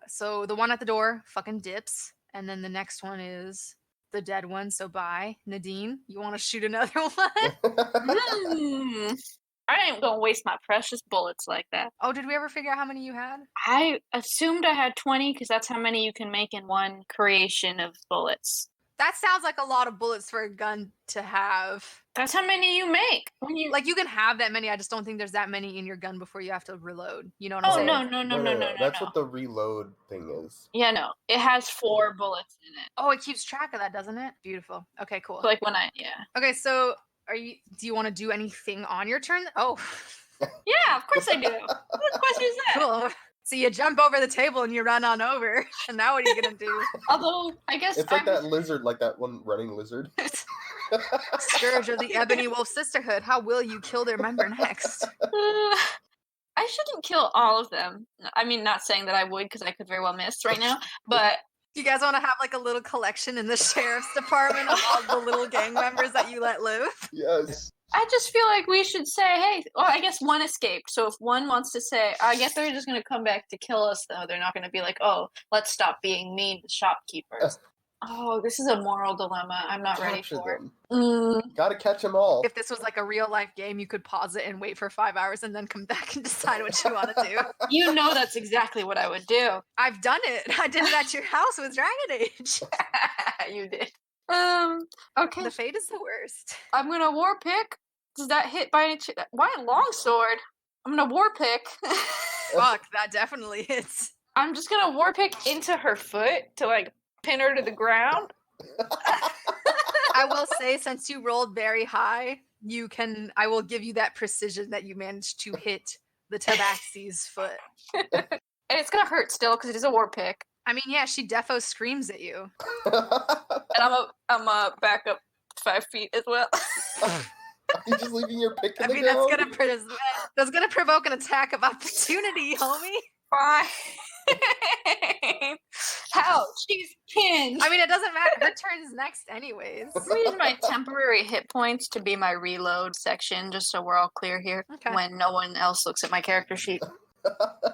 So the one at the door fucking dips. And then the next one is the dead one. So bye. Nadine, you want to shoot another one? I ain't gonna waste my precious bullets like that. Oh, did we ever figure out how many you had? I assumed I had 20 because that's how many you can make in one creation of bullets. That sounds like a lot of bullets for a gun to have. That's how many you make. When you Like, you can have that many. I just don't think there's that many in your gun before you have to reload. You know what I'm saying? No. That's what the reload thing is. Yeah, no. It has 4 bullets in it. Oh, it keeps track of that, doesn't it? Beautiful. Okay, cool. So, like when Okay, so do you want to do anything on your turn? Oh. Yeah, of course I do. What question is that? Cool. So you jump over the table and you run on over. And now what are you gonna do? Although, I guess It's like that lizard, like that one running lizard. Scourge of the Ebony Wolf Sisterhood. How will you kill their member next? I shouldn't kill all of them. I mean, not saying that I would, because I could very well miss right now, but... Do you guys want to have like a little collection in the sheriff's department of all the little gang members that you let live? Yes. I just feel like we should say, hey, well, I guess one escaped. So if one wants to say, I guess they're just going to come back to kill us, though. They're not going to be like, oh, let's stop being mean to shopkeepers. Oh, this is a moral dilemma. I'm not ready for it. Gotta catch them all. If this was like a real life game, you could pause it and wait for 5 hours and then come back and decide what you want to do. You know that's exactly what I would do. I've done it. I did it at your house with Dragon Age. You did. Okay. The fate is the worst. I'm gonna war pick. Does that hit by any chance? Why a longsword? I'm gonna war pick. Fuck, that definitely hits. I'm just gonna war pick into her foot to like pin her to the ground. I will say, since you rolled very high, I will give you that precision that you managed to hit the Tabaxi's foot. And it's gonna hurt still because it is a war pick. I mean, yeah, she defo screams at you. And I'm a back up 5 feet as well. You're just leaving your pick in I the mean, ground? that's gonna provoke an attack of opportunity, homie. Fine. How? She's pinned. I mean, it doesn't matter. Her turn is next anyways. I'm gonna use my temporary hit points to be my reload section, just so we're all clear here. Okay. When no one else looks at my character sheet.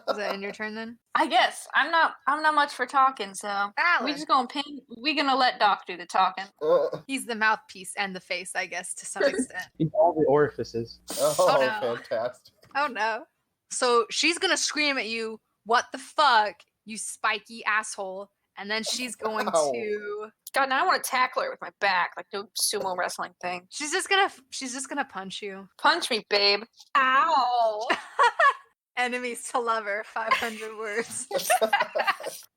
Is that in your turn then? I guess. I'm not much for talking, so we just gonna pin. We gonna let Doc do the talking. He's the mouthpiece and the face, I guess, to some extent. In all the orifices. Oh, no. fantastic. Oh no. So she's gonna scream at you, "What the fuck, you spiky asshole!" And then she's going Ow. to. God, now I want to tackle her with my back, like the sumo wrestling thing. She's just gonna punch you. Punch me, babe. Ow. Enemies to lover, 500 words.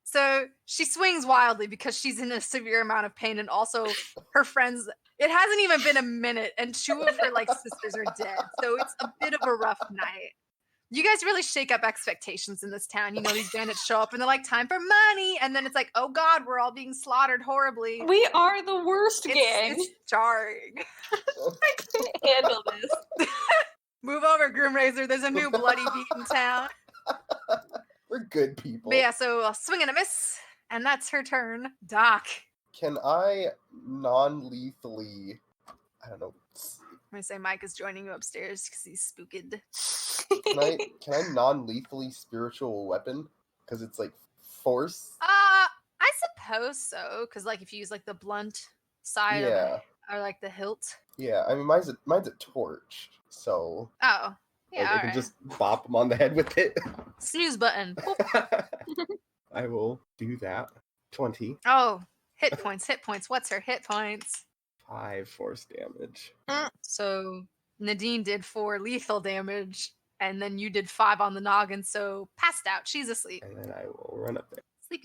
So she swings wildly because she's in a severe amount of pain, and also her friends. It hasn't even been a minute, and 2 of her like sisters are dead. So it's a bit of a rough night. You guys really shake up expectations in this town. You know, these bandits show up and they're like, "Time for money," and then it's like, "Oh God, we're all being slaughtered horribly." We are the worst gang. It's jarring. I can't handle this. Move over, Groom Razor. There's a new bloody beat in town. We're good people. But yeah, so a swing and a miss, and that's her turn. Doc. Can I non-lethally, I don't know, I'm gonna say Mike is joining you upstairs because he's spooked. can I non-lethally spiritual weapon? Because it's like force? I suppose so. Because like if you use like the blunt side of it, or like the hilt. Yeah, I mean mine's a torch, so Oh, yeah. like, I can just bop them on the head with it. Snooze button. I will do that. 20. Oh, hit points. What's her hit points? 5 force damage. So Nadine did 4 lethal damage, and then you did 5 on the noggin, so passed out. She's asleep. And then I will run up there. Sleep.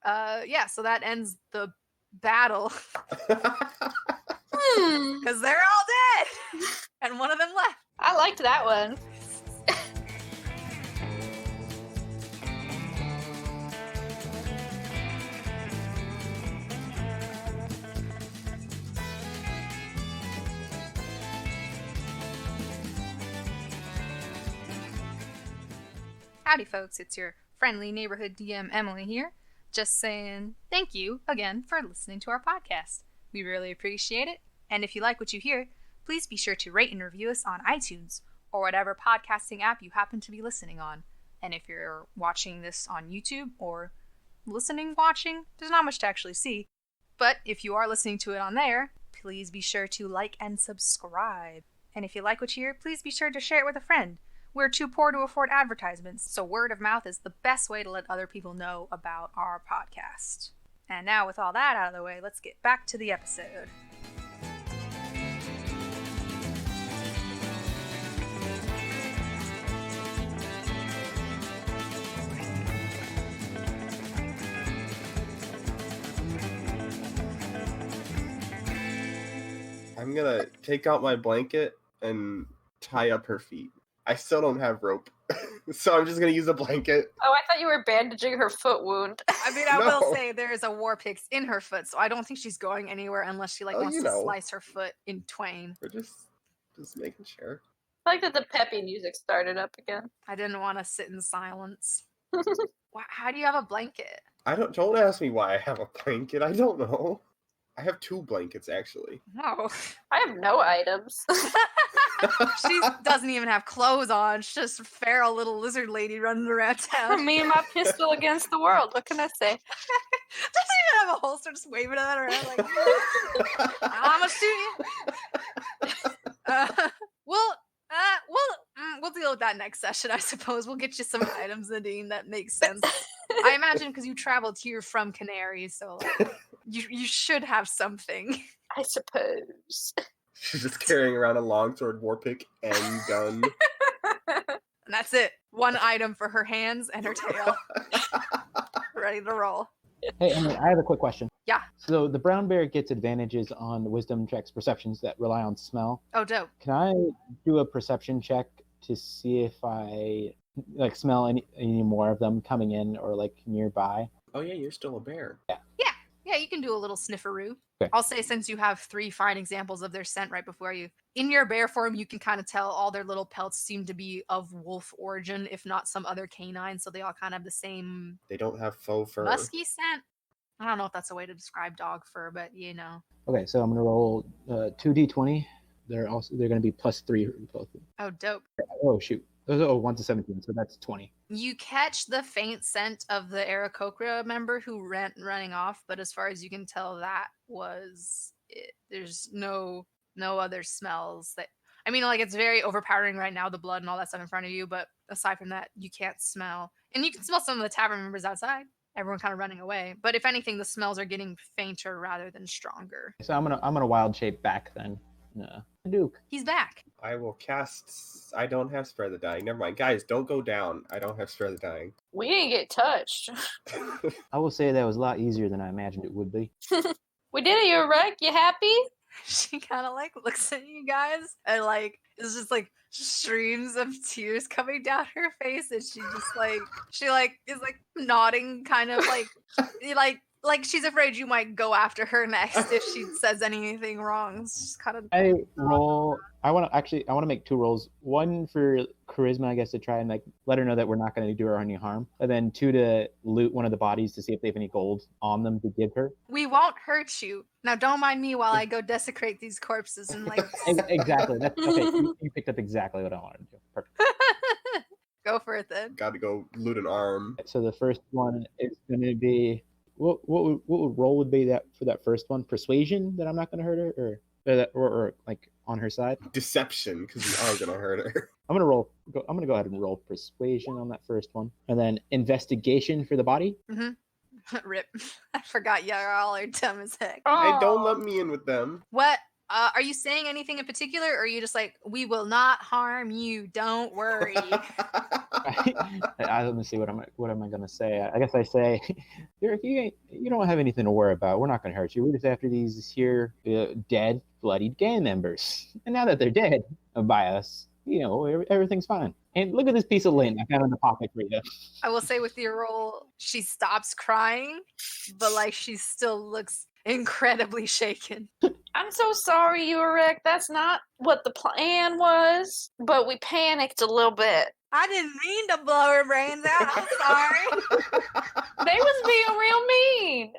Yeah, so that ends the battle. Because they're all dead! And one of them left. I liked that one. Howdy, folks. It's your friendly neighborhood DM, Emily, here. Just saying thank you again for listening to our podcast. We really appreciate it. And if you like what you hear, please be sure to rate and review us on iTunes or whatever podcasting app you happen to be listening on. And if you're watching this on YouTube or watching, there's not much to actually see. But if you are listening to it on there, please be sure to like and subscribe. And if you like what you hear, please be sure to share it with a friend. We're too poor to afford advertisements, so word of mouth is the best way to let other people know about our podcast. And now, with all that out of the way, let's get back to the episode. I'm gonna take out my blanket and tie up her feet. I still don't have rope, so I'm just gonna use a blanket. Oh, I thought you were bandaging her foot wound. I mean, I No. will say there is a war pix in her foot, so I don't think she's going anywhere unless she wants you to know. slice her foot in twain. We're just making sure. I like that the peppy music started up again. I didn't want to sit in silence. How do you have a blanket? Don't ask me why I have a blanket. I don't know. I have 2 blankets actually. No. I have no items. She doesn't even have clothes on. She's just a feral little lizard lady running around town. Me and my pistol against the world. What can I say? Doesn't even have a holster, just waving that around like, I'm gonna shoot you. We'll deal with that next session, I suppose. We'll get you some items, Nadine. That makes sense. I imagine because you traveled here from Canary, so like, you should have something. I suppose. She's just carrying around a longsword, war pick, and gun. And that's it. 1 item for her hands and her tail. Ready to roll. Hey, Emily, I have a quick question. Yeah. So the brown bear gets advantages on wisdom checks, perceptions that rely on smell. Oh, dope. Can I do a perception check to see if I smell any more of them coming in or nearby? Oh yeah, you're still a bear. Yeah, you can do a little snifferoo. Okay. I'll say since you have 3 fine examples of their scent right before you. In your bear form, you can kind of tell all their little pelts seem to be of wolf origin, if not some other canine, so they all kind of have the same They don't have faux fur. musky scent. I don't know if that's a way to describe dog fur, but you know. Okay, so I'm gonna roll 2d20. They're gonna be +3 for both. Oh, dope. Oh shoot. Oh, 1 to 17, so that's 20. You catch the faint scent of the Aarakocra member who ran running off, but as far as you can tell, that was it. There's no other smells that. I mean, like, it's very overpowering right now, the blood and all that stuff in front of you, but aside from that, you can't smell. And you can smell some of the tavern members outside. Everyone kind of running away. But if anything, the smells are getting fainter rather than stronger. So I'm gonna wild shape back then. Duke. He's back. I will cast. I don't have Spare the Dying. Never mind. Guys, don't go down. I don't have Spare the Dying. We didn't get touched. I will say that was a lot easier than I imagined it would be. We did it, you wreck. You happy? She kind of looks at you guys and it's just streams of tears coming down her face, and she just is nodding, kind of like she's afraid you might go after her next if she says anything wrong. It's just kind of. I want to make 2 rolls. 1 for charisma, I guess, to try and let her know that we're not going to do her any harm, and then 2 to loot one of the bodies to see if they have any gold on them to give her. We won't hurt you. Now, don't mind me while I go desecrate these corpses and Exactly. That's okay. You picked up exactly what I wanted to do. Perfect. Go for it then. Got to go loot an arm. So the first one is going to be what would roll would be that for that first one? Persuasion that I'm not going to hurt her, or on her side. Deception, because we are gonna hurt her. I'm gonna go ahead and roll persuasion on that first one, and then investigation for the body. Rip. I forgot y'all are dumb as heck. Hey, don't let me in with them. What? Are you saying anything in particular, or are you just we will not harm you, don't worry? Let me see, what am I gonna say? I guess I say, you don't have anything to worry about. We're not gonna hurt you. We're just after these here dead, bloodied gang members, and now that they're dead by us, everything's fine. And look at this piece of lint I found in the pocket for you. I will say with your roll, she stops crying, but she still looks incredibly shaken. I'm so sorry, Urek. That's not what the plan was, but we panicked a little bit. I didn't mean to blow her brains out. I'm sorry. They was being real mean.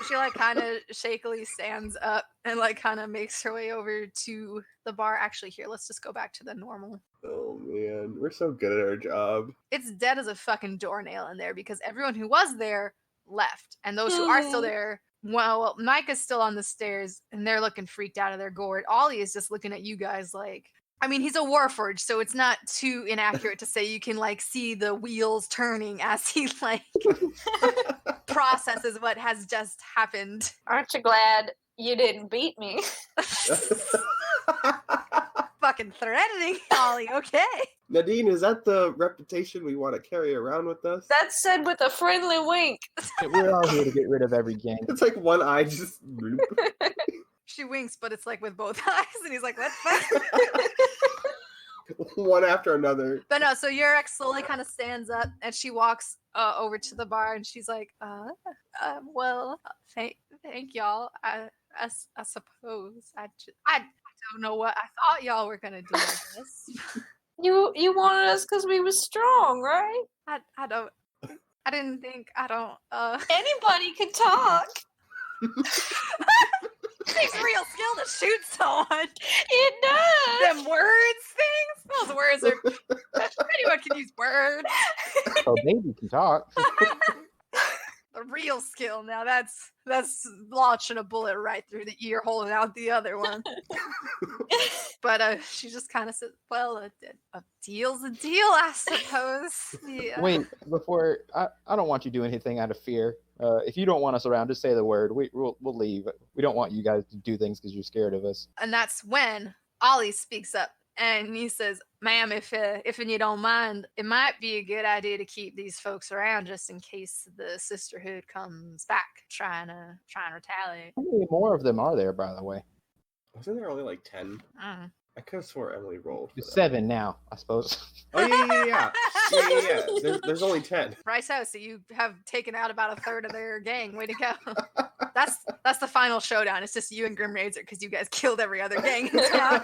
She like kind of shakily stands up and like kind of makes her way over to the bar. Actually, here, let's just go back to the normal. Oh man, we're so good at our job. It's dead as a fucking doornail in there because everyone who was there left, and those who are still there. Well, Micah's still on the stairs, and they're looking freaked out of their gourd. Ollie is just looking at you guys like, I mean, he's a warforged, so it's not too inaccurate to say you can like see the wheels turning as he like processes what has just happened. Aren't you glad you didn't beat me? Fucking threatening, Ollie. Okay. Nadine, is that the reputation we want to carry around with us? That's said with a friendly wink. We're all here to get rid of every gang. It's like one eye just. She winks, but it's like with both eyes, and he's like, "What?" Fuck? One after another. But no, so Yurik slowly kind of stands up, and she walks over to the bar, and she's like, well, thank y'all. I suppose I don't know what I thought y'all were gonna do with this. You wanted us because we was strong, right? I didn't think. Anybody could talk. It takes real skill to shoot someone. It does. Them words things. Those words are. Anyone can use words. Oh, baby can talk. The real skill. Now that's launching a bullet right through the ear, holding out the other one. But she just kind of said, "Well, a deal's a deal, I suppose." Yeah. Wait, before I don't want you to do anything out of fear. If you don't want us around, just say the word. We'll leave. We don't want you guys to do things because you're scared of us. And that's when Ollie speaks up, and he says, "Ma'am, if you don't mind, it might be a good idea to keep these folks around just in case the sisterhood comes back trying to retaliate." How many more of them are there, by the way? Wasn't there only like 10? Mm. I could have swore Emily rolled. It's 7 now, I suppose. Oh yeah. There's only 10. Right, so you have taken out about a third of their gang. Way to go! That's the final showdown. It's just you and Grim Razor because you guys killed every other gang in town.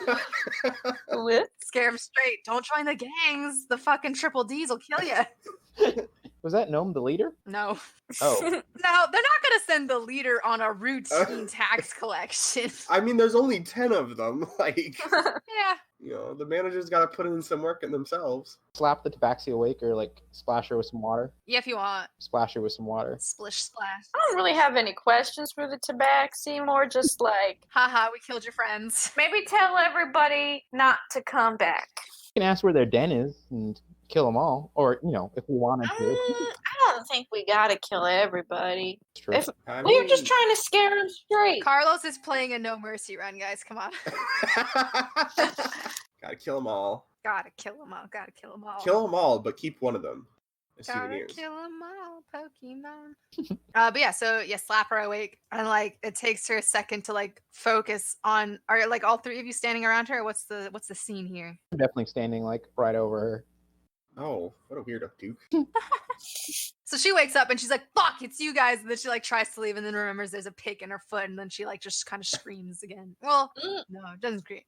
What? Scare them straight. Don't join the gangs. The fucking triple D's will kill you. Was that Gnome the leader? No. Oh. No, they're not going to send the leader on a routine tax collection. I mean, there's only 10 of them. Like, Yeah. you know, the manager's got to put in some work in themselves. Slap the tabaxi awake or like splash her with some water. Yeah, if you want. Splash her with some water. Splish splash. I don't really have any questions for the tabaxi, more just like, Haha, we killed your friends. maybe tell everybody not to come back. You can ask where their den is and kill them all. Or, you know, if we wanted to. I don't think we gotta kill everybody. It's true. If I we were mean- just trying to scare them straight. Carlos is playing a no mercy run, guys. Come on. Gotta kill them all. Gotta kill them all. Gotta kill them all. Kill them all, but keep one of them. As Gotta souvenirs. kill them all, Pokemon. But yeah, so yeah, slap her awake, and like it takes her a second to like focus on. Are like all three of you standing around her? What's the scene here? I'm definitely standing like right over her. Oh, what a weirdo, Duke. So she wakes up and she's like, "Fuck, it's you guys!" And then she like tries to leave, and then remembers there's a pick in her foot, and then she like just kind of screams again. Well, no, it doesn't scream.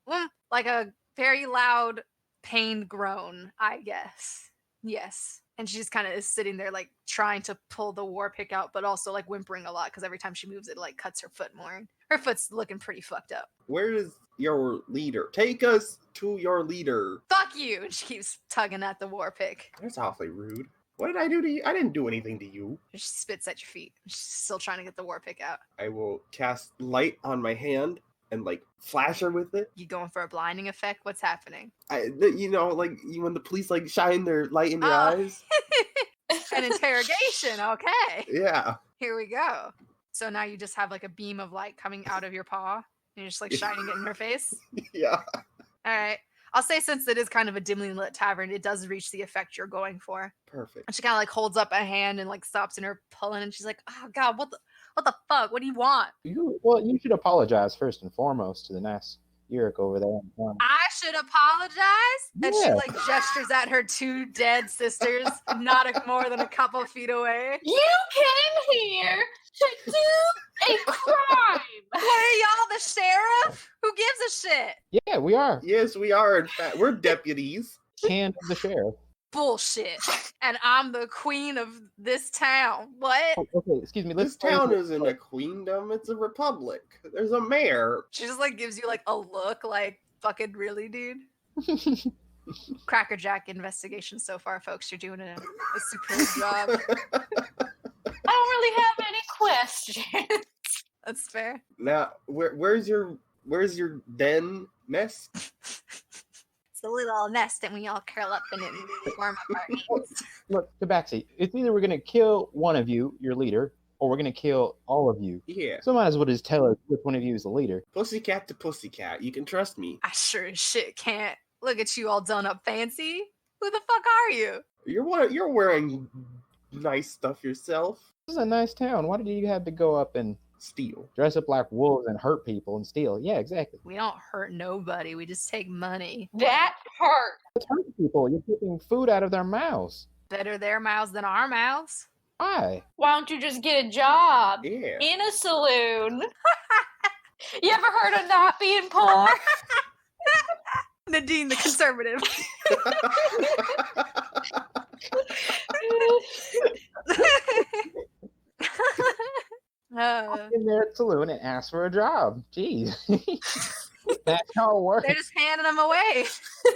Like a very loud, pained groan, I guess. Yes. And she just kind of is sitting there, like trying to pull the war pick out, but also like whimpering a lot because every time she moves, it like cuts her foot more. Her foot's looking pretty fucked up. Where is your leader? Take us to your leader. Fuck you! And she keeps tugging at the war pick. That's awfully rude. What did I do to you? I didn't do anything to you. And she spits at your feet. She's still trying to get the war pick out. I will cast light on my hand and like flash her with it. You going for a blinding effect? What's happening? You know, like when the police like shine their light in your Oh. eyes. An interrogation. Okay. Yeah. Here we go. So now you just have like a beam of light coming out of your paw. And you're just like shining it in her face. Yeah. All right. I'll say since it is kind of a dimly lit tavern, it does reach the effect you're going for. Perfect. And she kind of like holds up a hand and like stops in her pulling, and she's like, "Oh God, what the fuck? What do you want?" You should apologize first and foremost to the nice Yurik over there. I should apologize. And she Yeah. like gestures at her two dead sisters, not more than a couple feet away. You came here to do a crime. What are y'all, the sheriff? Who gives a shit? Yeah, we are. Yes, we are. In fact, we're deputies. hand of the sheriff. Bullshit. And I'm the queen of this town. What? Oh, okay, excuse me. This town isn't a queendom, it's a republic. There's a mayor. She just like gives you like a look like fucking really, dude. Crackerjack investigation so far, folks. You're doing a superb job. I don't really have any questions. That's fair. Now, where's your den nest? It's a little nest and we all curl up in it and form up our needs. Look, Tabaxi, it's either we're gonna kill one of you, your leader, or we're gonna kill all of you. Yeah. So might as well just tell us which one of you is the leader. Pussycat to pussycat. You can trust me. I sure as shit can't. Look at you all done up fancy. Who the fuck are you? You're wearing nice stuff yourself. This is a nice town. Why did you have to go up and Steal. dress up like wolves and hurt people and steal? Yeah, exactly. We don't hurt nobody. We just take money. That hurt. It's hurting people. You're taking food out of their mouths. Better their mouths than our mouths. Why? Why don't you just get a job Yeah. in a saloon? You ever heard of not being poor? Nadine, the conservative. In their saloon and ask for a job. Jeez. That's how it works. They're just handing them away.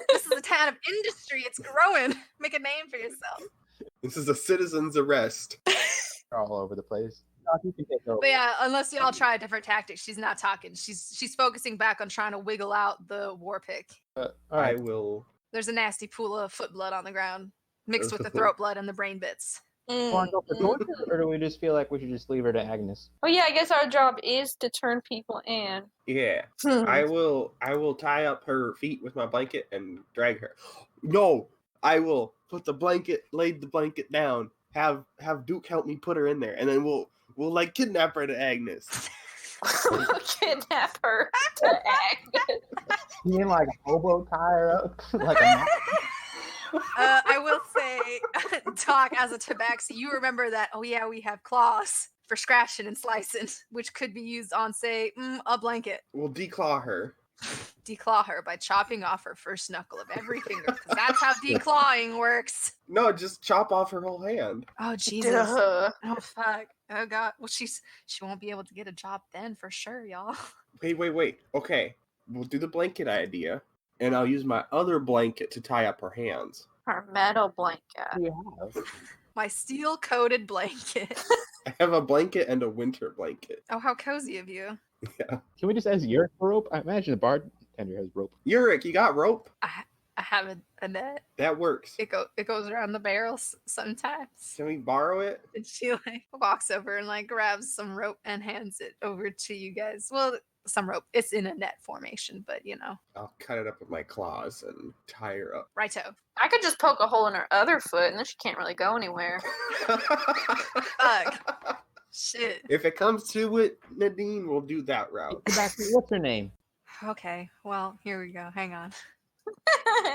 This is a town of industry. It's growing. Make a name for yourself. This is a citizen's arrest. They're all over the place. Doc, you can take over. But yeah, unless y'all try a different tactic, she's not talking. She's focusing back on trying to wiggle out the war pick. All I right. will. There's a nasty pool of foot blood on the ground, mixed with the throat blood and the brain bits. Want to go for torture, or do we just feel like we should just leave her to Agnes? Well, yeah, I guess our job is to turn people in. Yeah. I will tie up her feet with my blanket and drag her. No, I will lay the blanket down. Have Duke help me put her in there, and then we'll like kidnap her to Agnes. Kidnap her to Agnes. You mean like hobo tie her up? Like a I will say, Doc, as a tabaxi, you remember that, oh yeah, we have claws for scratching and slicing, which could be used on, say, a blanket. We'll declaw her. Declaw her by chopping off her first knuckle of every finger, because that's how declawing works. No, just chop off her whole hand. Oh, Jesus. Duh. Oh, fuck. Oh, God. Well, she won't be able to get a job then, for sure, y'all. Wait. Okay, we'll do the blanket idea, and I'll use my other blanket to tie up her hands. Her metal blanket. What do you have? My steel-coated blanket. I have a blanket and a winter blanket. Oh, how cozy of you. Can we just ask Yurik for rope? I imagine the bartender has rope. Yurik, you got rope? I have a net. That works. It goes around the barrels sometimes. Can we borrow it? And she like walks over and like grabs some rope and hands it over to you guys. Well, some rope. It's in a net formation, but you know. I'll cut it up with my claws and tie her up. Righto. I could just poke a hole in her other foot, and then she can't really go anywhere. Fuck. Shit. If it comes to it, Nadine, we'll do that route. What's her name? Okay. Well, here we go. Hang on.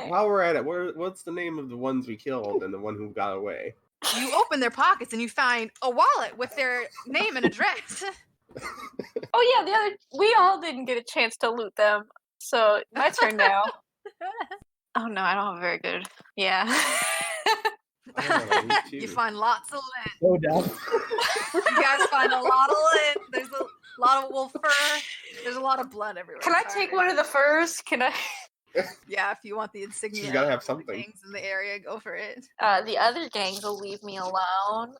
While we're at it, what's the name of the ones we killed and the one who got away? You open their pockets and you find a wallet with their name and address. Oh yeah, we all didn't get a chance to loot them, so my turn now. Oh no, I don't have very good. Yeah. I wanna loot too. You find lots of lint. No doubt. You guys find a lot of lint. There's a lot of wolf fur. There's a lot of blood everywhere. Can I take one of the furs? Can I? Yeah, if you want the insignia. She's gotta have of the something. gangs in the area, go for it. The other gangs will leave me alone.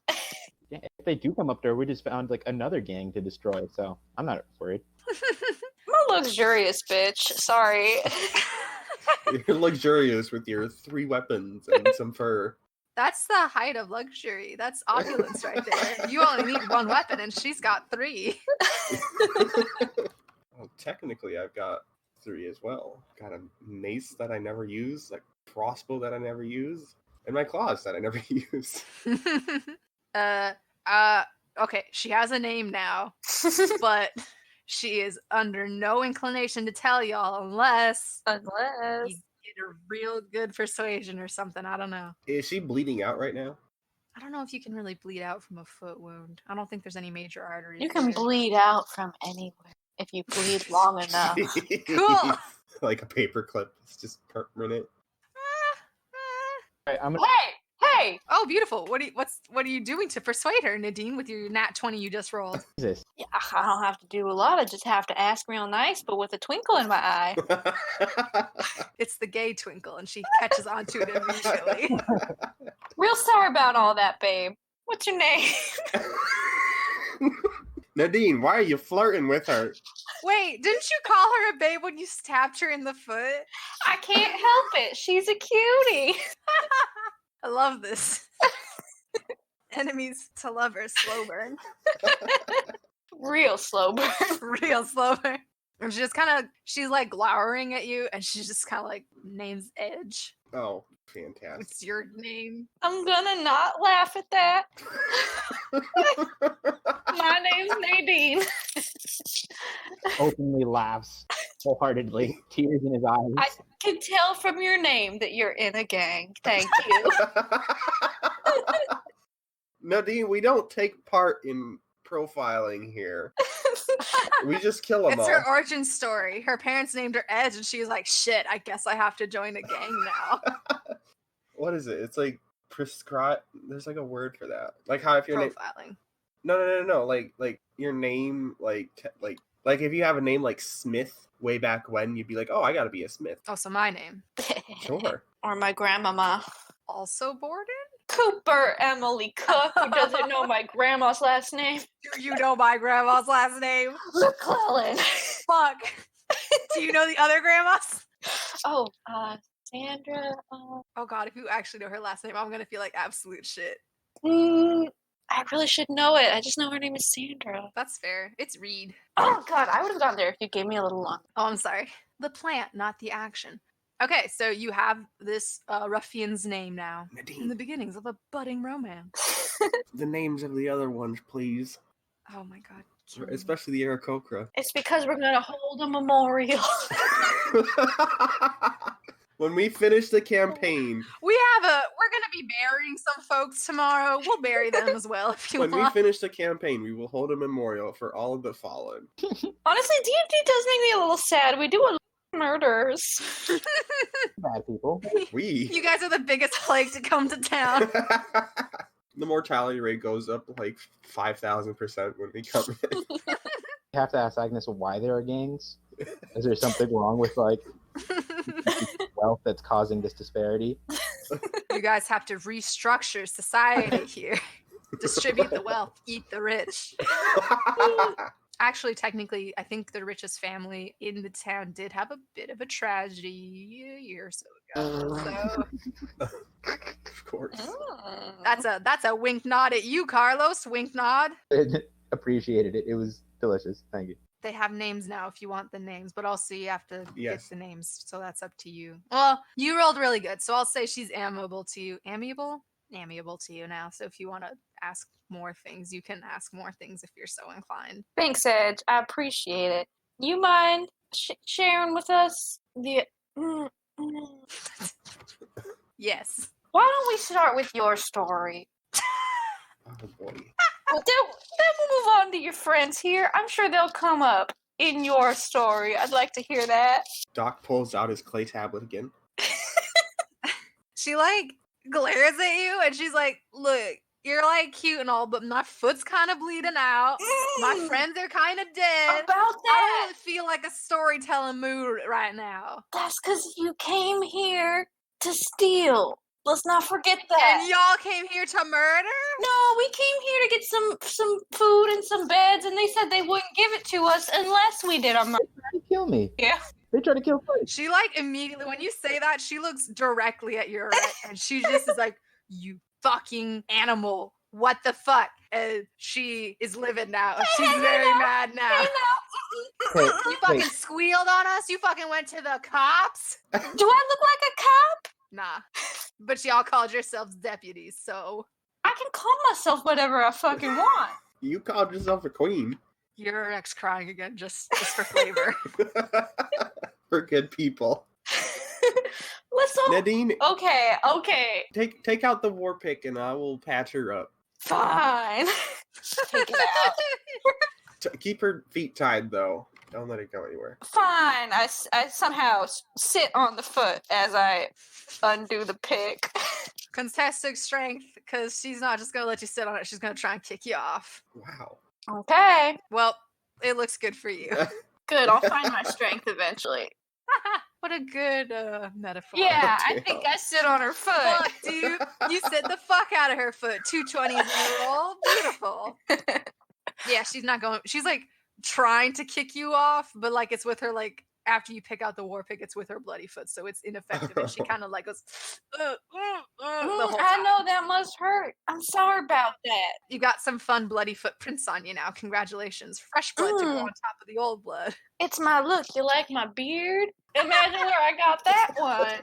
Yeah, if they do come up there, we just found like another gang to destroy, so I'm not worried. I'm a luxurious bitch. Sorry. You're luxurious with your 3 weapons and some fur. That's the height of luxury. That's opulence right there. You only need 1 weapon and she's got 3. Well, technically, I've got 3 as well. Got a mace that I never use, like crossbow that I never use, and my claws that I never use. Okay, she has a name now, but she is under no inclination to tell y'all unless you get a real good persuasion or something. I don't know. Is she bleeding out right now? I don't know if you can really bleed out from a foot wound. I don't think there's any major arteries. You can there. bleed out from anywhere if you bleed long enough. Cool. Like a paper clip. It's just permanent. All right, I'm gonna. Hey! Oh, beautiful. What are you doing to persuade her, Nadine, with your nat 20 you just rolled? Jesus. Yeah, I don't have to do a lot. I just have to ask real nice, but with a twinkle in my eye. It's the gay twinkle, and she catches onto it immediately. Real sorry about all that, babe. What's your name? Nadine, why are you flirting with her? Wait, didn't you call her a babe when you stabbed her in the foot? I can't help it. She's a cutie. I love this. Enemies to lovers, slow burn. Real slow burn. Real slow burn. And she's like glowering at you, and she's just kind of like, name's Edge. Oh, fantastic. What's your name? I'm gonna not laugh at that. My name's Nadine. Openly laughs wholeheartedly, tears in his eyes. I can tell from your name that you're in a gang. Thank you. Nadine, we don't take part in profiling here. We just kill them It's all. her origin story. Her parents named her Edge, and she was like, shit, I guess I have to join a gang now. What is it? It's like prescribe. There's like a word for that. Like how if your name. Profiling. No. Like your name, like if you have a name like Smith way back when, you'd be like, oh, I gotta be a Smith. Oh, so my name. Sure. Or my grandmama. Also Borden? Cooper Emily Cook, who doesn't know my grandma's last name. Do you know my grandma's last name? McClellan. Fuck. Do you know the other grandmas? Oh, Sandra. Oh god, if you actually know her last name, I'm gonna feel like absolute shit. I really should know it. I just know her name is Sandra. That's fair. It's Reed. Oh god, I would have gone there if you gave me a little longer. Oh, I'm sorry. The plant, not the action. Okay, so you have this ruffian's name now. In Nadine, the beginnings of a budding romance. the names of the other ones, please. Oh my god. kill me. Especially the Aarakocra. It's because we're gonna hold a memorial. When we finish the campaign, We're gonna be burying some folks tomorrow. We'll bury them as well if you when we want. finish the campaign, we will hold a memorial for all of the fallen. Honestly, D&D does make me a little sad. We do a lot of murders. Bad people. We. You guys are the biggest plague to come to town. The mortality rate goes up like 5,000% when we come in. You have to ask Agnes why there are gangs. Is there something wrong with like wealth that's causing this disparity? You guys have to restructure society here. Distribute the wealth, eat the rich. Actually, technically, I think the richest family in the town did have a bit of a tragedy a year or so ago. So Of course. that's a wink nod at you, Carlos. Wink nod. Appreciated it. It was delicious. Thank you. They have names now if you want the names, but also you have to Yes. get the names, so that's up to you. Well, you rolled really good, so I'll say she's amiable to you. Amiable? Amiable to you now. So if you want to ask more things, you can ask more things if you're so inclined. Thanks, Edge. I appreciate it. You mind sharing with us the... Yes. Why don't we start with your story? Oh boy. Well, then we'll move on to your friends here. I'm sure they'll come up in your story. I'd like to hear that. Doc pulls out his clay tablet again. She like glares at you and she's like, look, you're like cute and all, but my foot's kind of bleeding out. My friends are kind of dead. About I that. don't feel like a storytelling mood right now. That's because you came here to steal. Let's not forget that. And y'all came here to murder? No, we came here to get some food and some beds, and they said they wouldn't give it to us unless we did our murder. They tried to kill me. Yeah. They tried to kill Frank. She like immediately, when you say that, she looks directly at your right, and she just is like, you fucking animal. What the fuck? And she is livid now. She's very mad now. Hey, You fucking wait, squealed on us? You fucking went to the cops? Do I look like a cop? Nah. But y'all called yourselves deputies, so I can call myself whatever I fucking want. You called yourself a queen. your ex crying again just for flavor. For good people. Let's all... Nadine, Okay. take out the war pick and I will patch her up. Fine. Take it out. Keep her feet tied though. Don't let it go anywhere. Fine. I somehow sit on the foot as I undo the pick. Contested strength, because she's not just gonna let you sit on it. She's gonna try and kick you off. Wow. Okay. Well, it looks good for you. Good. I'll find my strength eventually. What a good metaphor. Yeah, I damn. think I sit on her foot. Fuck, dude. You sit the fuck out of her foot. 220s in a roll. Beautiful. Yeah, she's not going. She's like trying to kick you off, but like it's with her like after you pick out the war pig, it's with her bloody foot, so it's ineffective. And she kind of like goes, the whole I time. know that must hurt. I'm sorry about that. You got some fun bloody footprints on you now. Congratulations. Fresh blood to go Mm. on top of the old blood. It's my look. You like my beard? Imagine where I got that one.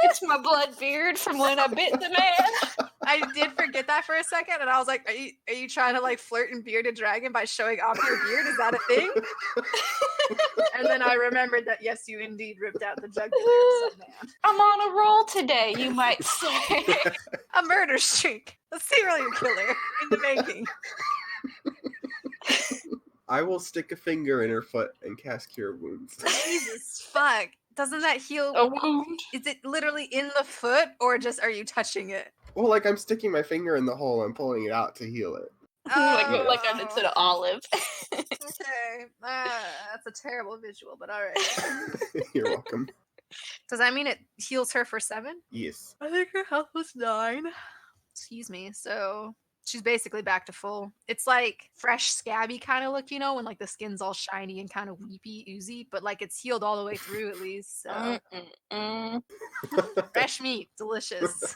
It's my blood beard from when I bit the man. I did forget that for a second, and I was like, are you trying to like flirt and bearded dragon by showing off your beard? Is that a thing? And then I remembered that yes, you indeed ripped out the jugular of some man. I'm on a roll today, you might say. A murder streak. A serial killer in the making. I will stick a finger in her foot and cast Cure Wounds. Jesus fuck. Doesn't that heal? A wound. Is it literally in the foot, or just are you touching it? Well, like I'm sticking my finger in the hole and pulling it out to heal it. Like I did to the olive. Okay. That's a terrible visual, but alright. You're welcome. Does that mean it heals her for 7? Yes. I think her health was 9. Excuse me. So she's basically back to full. It's like fresh, scabby kind of look, you know, when like the skin's all shiny and kind of weepy, oozy, but like it's healed all the way through at least. So fresh meat, delicious.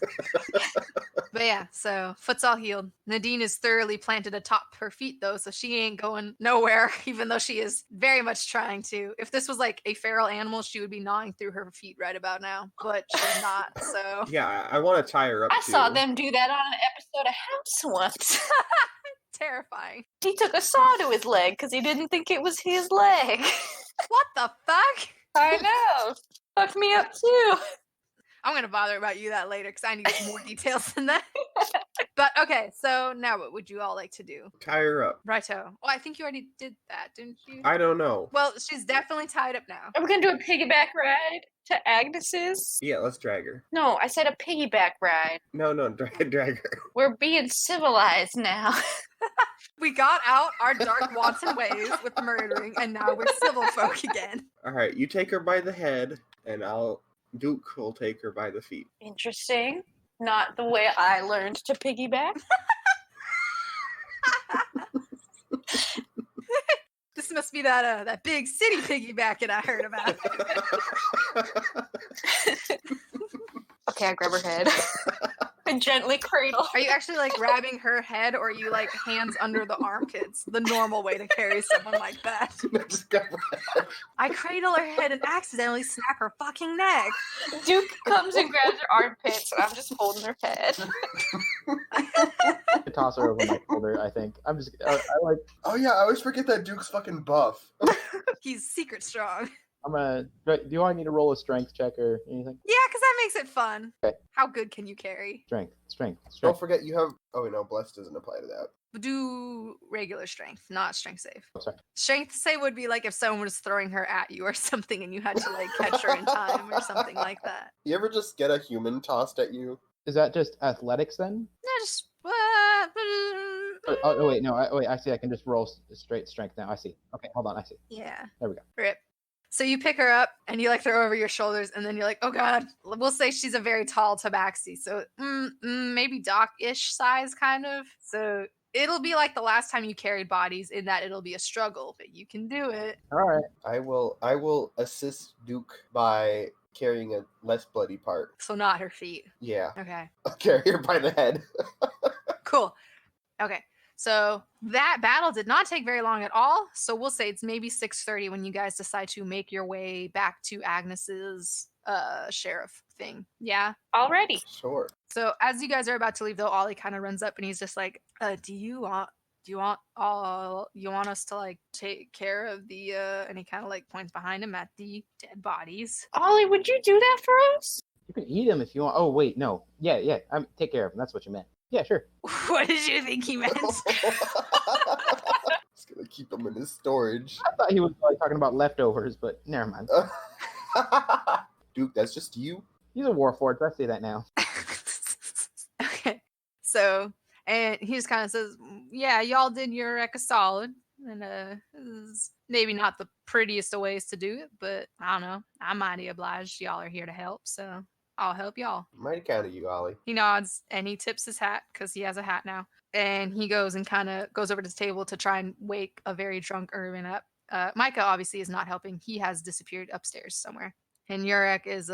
But yeah, so foot's all healed. Nadine is thoroughly planted atop her feet though, so she ain't going nowhere, even though she is very much trying to. If this was like a feral animal, she would be gnawing through her feet right about now, but she's not, so. Yeah, I want to tie her up. I too. saw them do that on an episode of House once. Terrifying. He took a saw to his leg because he didn't think it was his leg. What the fuck? I know. Fucked me up too. I'm gonna bother about you that later because I need more details than that. But okay, so now what would you all like to do? Tie her up. Righto. Oh, I think you already did that, didn't you? I don't know. Well, she's definitely tied up now. Are we gonna do a piggyback ride to Agnes's? Yeah, let's drag her. No, I said a piggyback ride. No, drag her. We're being civilized now. We got out our dark wanton ways with murdering, and now we're civil folk again. All right, you take her by the head, and Duke will take her by the feet. Interesting. Not the way I learned to piggyback. This must be that big city piggybacking I heard about. Okay, I grab her head. I gently cradle. Are you actually like grabbing her head, or are you like hands under the armpits? The normal way to carry someone like that. Just grab her head. I cradle her head and accidentally snap her fucking neck. Duke comes and grabs her armpits, and I'm just holding her head. I toss her over my shoulder. I think I like. Oh yeah, I always forget that Duke's fucking buff. He's secret strong. I'm gonna. Do you want me to roll a strength check or anything? Yeah, because that makes it fun. Okay. How good can you carry? Strength. Don't forget you have. Oh wait, no, bless doesn't apply to that. Do regular strength, not strength save. Oh, sorry. Strength save would be like if someone was throwing her at you or something and you had to like catch her in time or something like that. You ever just get a human tossed at you? Is that just athletics then? No, just. Oh wait, no. Wait, I see. I can just roll straight strength now. I see. Okay, hold on. I see. Yeah. There we go. Rip. So you pick her up and you like throw her over your shoulders, and then you're like, oh god. We'll say she's a very tall tabaxi, so maybe dock-ish size kind of. So it'll be like the last time you carried bodies in that it'll be a struggle, but you can do it. All right. I will assist Duke by carrying a less bloody part. So not her feet. Yeah. Okay. I'll carry her by the head. Cool. Okay. So that battle did not take very long at all. So we'll say it's maybe 6:30 when you guys decide to make your way back to Agnes's sheriff thing. Yeah. Already. Sure. So as you guys are about to leave, though, Ollie kind of runs up and he's just like, do you want us to like take care of the and he kind of like points behind him at the dead bodies. Ollie, would you do that for us? You can eat them if you want. Oh wait, no. Yeah. Take care of them. That's what you meant. Yeah, sure. What did you think he meant? Just gonna keep them in his storage. I thought he was like talking about leftovers, but never mind. Duke, that's just you? He's a warforged. I see that now. Okay. So, and he just kind of says, yeah, y'all did your wreck a solid. And this is maybe not the prettiest of ways to do it, but I don't know. I'm mighty obliged. Y'all are here to help, so I'll help y'all. Mighty kind of you, Ollie. He nods and he tips his hat because he has a hat now. And he goes and kind of goes over to the table to try and wake a very drunk Irvin up. Micah obviously is not helping. He has disappeared upstairs somewhere. And Yurek is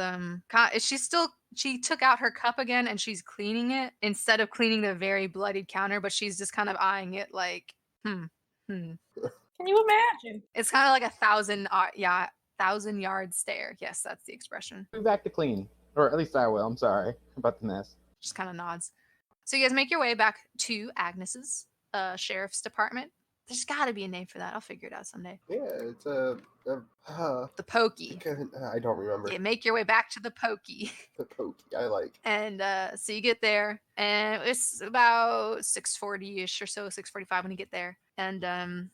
she took out her cup again and she's cleaning it instead of cleaning the very bloodied counter, but she's just kind of eyeing it like, Can you imagine? It's kind of like a 1,000-yard stare. Yes, that's the expression. Be back to clean. Or at least I will. I'm sorry about the mess. Just kind of nods. So you guys make your way back to Agnes's sheriff's department. There's got to be a name for that. I'll figure it out someday. Yeah, it's The Pokey. I don't remember. Yeah, make your way back to the Pokey. The Pokey, I like. And so you get there, and it's about 6:40-ish or so, 6:45 when you get there. And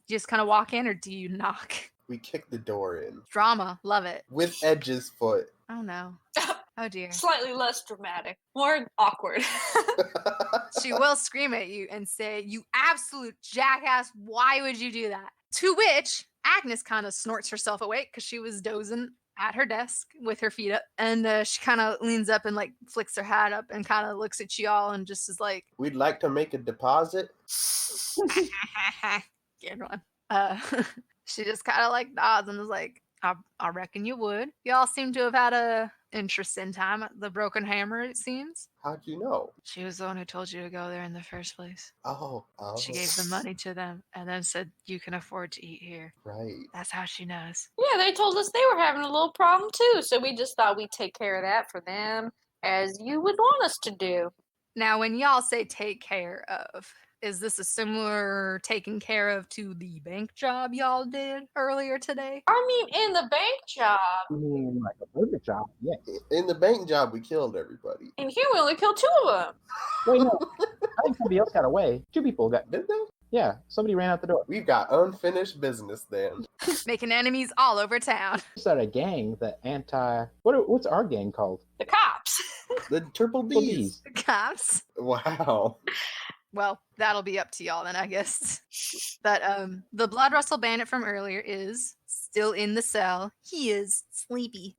you just kind of walk in, or do you knock? We kick the door in. Drama. Love it. With Edge's foot. Oh, no. Oh, dear. Slightly less dramatic, more awkward. She will scream at you and say, you absolute jackass, why would you do that? To which Agnes kind of snorts herself awake because she was dozing at her desk with her feet up. And she kind of leans up and like flicks her hat up and kind of looks at you all and just is like, We'd like to make a deposit. Good one. She just kind of like nods and is like, I reckon you would. Y'all seem to have had a interesting time at the Broken Hammer, it seems. How'd you know? She was the one who told you to go there in the first place. Oh. She gave the money to them and then said you can afford to eat here. Right. That's how she knows. Yeah, they told us they were having a little problem too, so we just thought we'd take care of that for them, as you would want us to do. Now, when y'all say take care of, is this a similar taking care of to the bank job y'all did earlier today? I mean, in the bank job, You mean like a burger job? Yeah. In the bank job, we killed everybody. and here we only killed 2 of them. Wait, no. I think somebody else got away. 2 people got. Did they? Yeah, somebody ran out the door. We've got unfinished business then. Making enemies all over town. We started a gang that what's our gang called? The cops. The Triple Triple D's. D's. The cops. Wow. Well, that'll be up to y'all then, I guess. But the Blood Russell bandit from earlier is still in the cell. He is sleepy.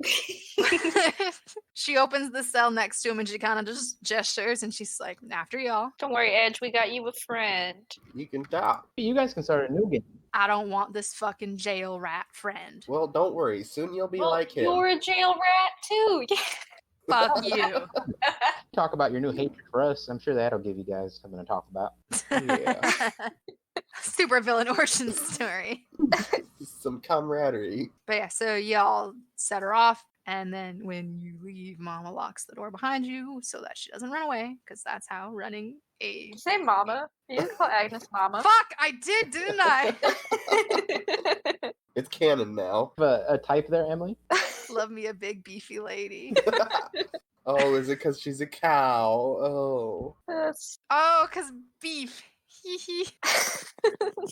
She opens the cell next to him and she kind of just gestures and she's like, after y'all. Don't worry, Edge, we got you a friend. You can talk. You guys can start a new gang. I don't want this fucking jail rat friend. Well, don't worry. Soon you'll be Well, like him. you're a jail rat too. Yeah. Fuck you. Talk about your new hatred for us. I'm sure that'll give you guys something to talk about. Yeah. Super villain origin story. Some camaraderie. But yeah, so y'all set her off. And then when you leave, Mama locks the door behind you so that she doesn't run away. Because that's how running a... Say Mama. You call Agnes Mama. Fuck, I did, didn't I? It's canon now. A type there, Emily? Love me a big beefy lady. Oh, is it because she's a cow? Oh. That's... Oh, because beef. Hee hee.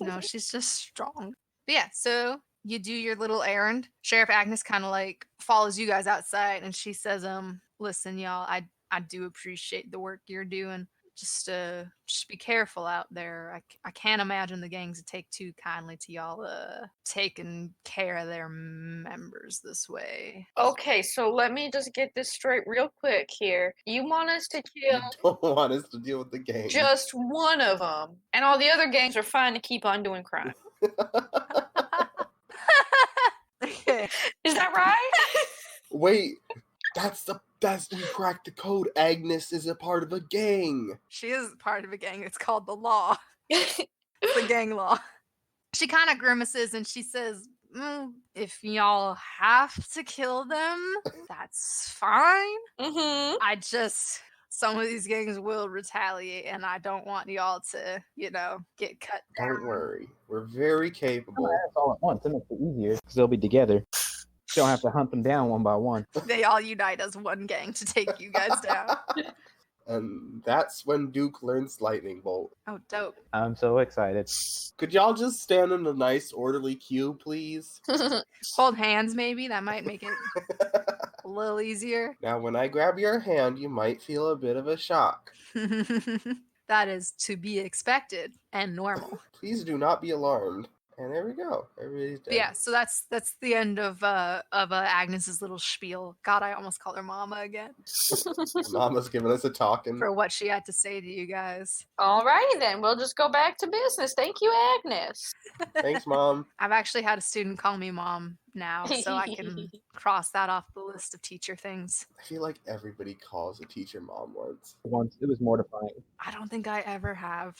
No, she's just strong. But yeah, so you do your little errand. Sheriff Agnes kind of like follows you guys outside and she says, listen, y'all, I do appreciate the work you're doing. Just be careful out there. I can't imagine the gangs would take too kindly to y'all taking care of their members this way. Okay, so let me just get this straight real quick here. You want us to kill Don't want us to deal with the gang. just one of them, and all the other gangs are fine to keep on doing crime. Okay. Is that right? Wait, we cracked the code. Agnes is a part of a gang. She is part of a gang. It's called the law. It's the gang law. She kind of grimaces and she says, if y'all have to kill them, that's fine. Mm-hmm. Some of these gangs will retaliate and I don't want y'all to, get cut down. Don't worry. We're very capable. That's all at once. It makes it easier because they'll be together. You don't have to hunt them down one by one. They all unite as one gang to take you guys down. And that's when Duke learns Lightning Bolt. Oh, dope. I'm so excited. Could y'all just stand in a nice orderly queue, please? Hold hands, maybe. That might make it a a little easier. Now, when I grab your hand, you might feel a bit of a shock. That is to be expected and normal. Please do not be alarmed. And there we go. Everybody's dead. But yeah, so that's the end of Agnes's little spiel. God, I almost called her Mama again Mama's giving us a talking. for what she had to say to you guys. Alrighty then, we'll just go back to business. Thank you, Agnes. Thanks, Mom. I've actually had a student call me Mom now, so I can cross that off the list of teacher things. I feel like everybody calls a teacher Mom once. Once it was mortifying. I don't think I ever have.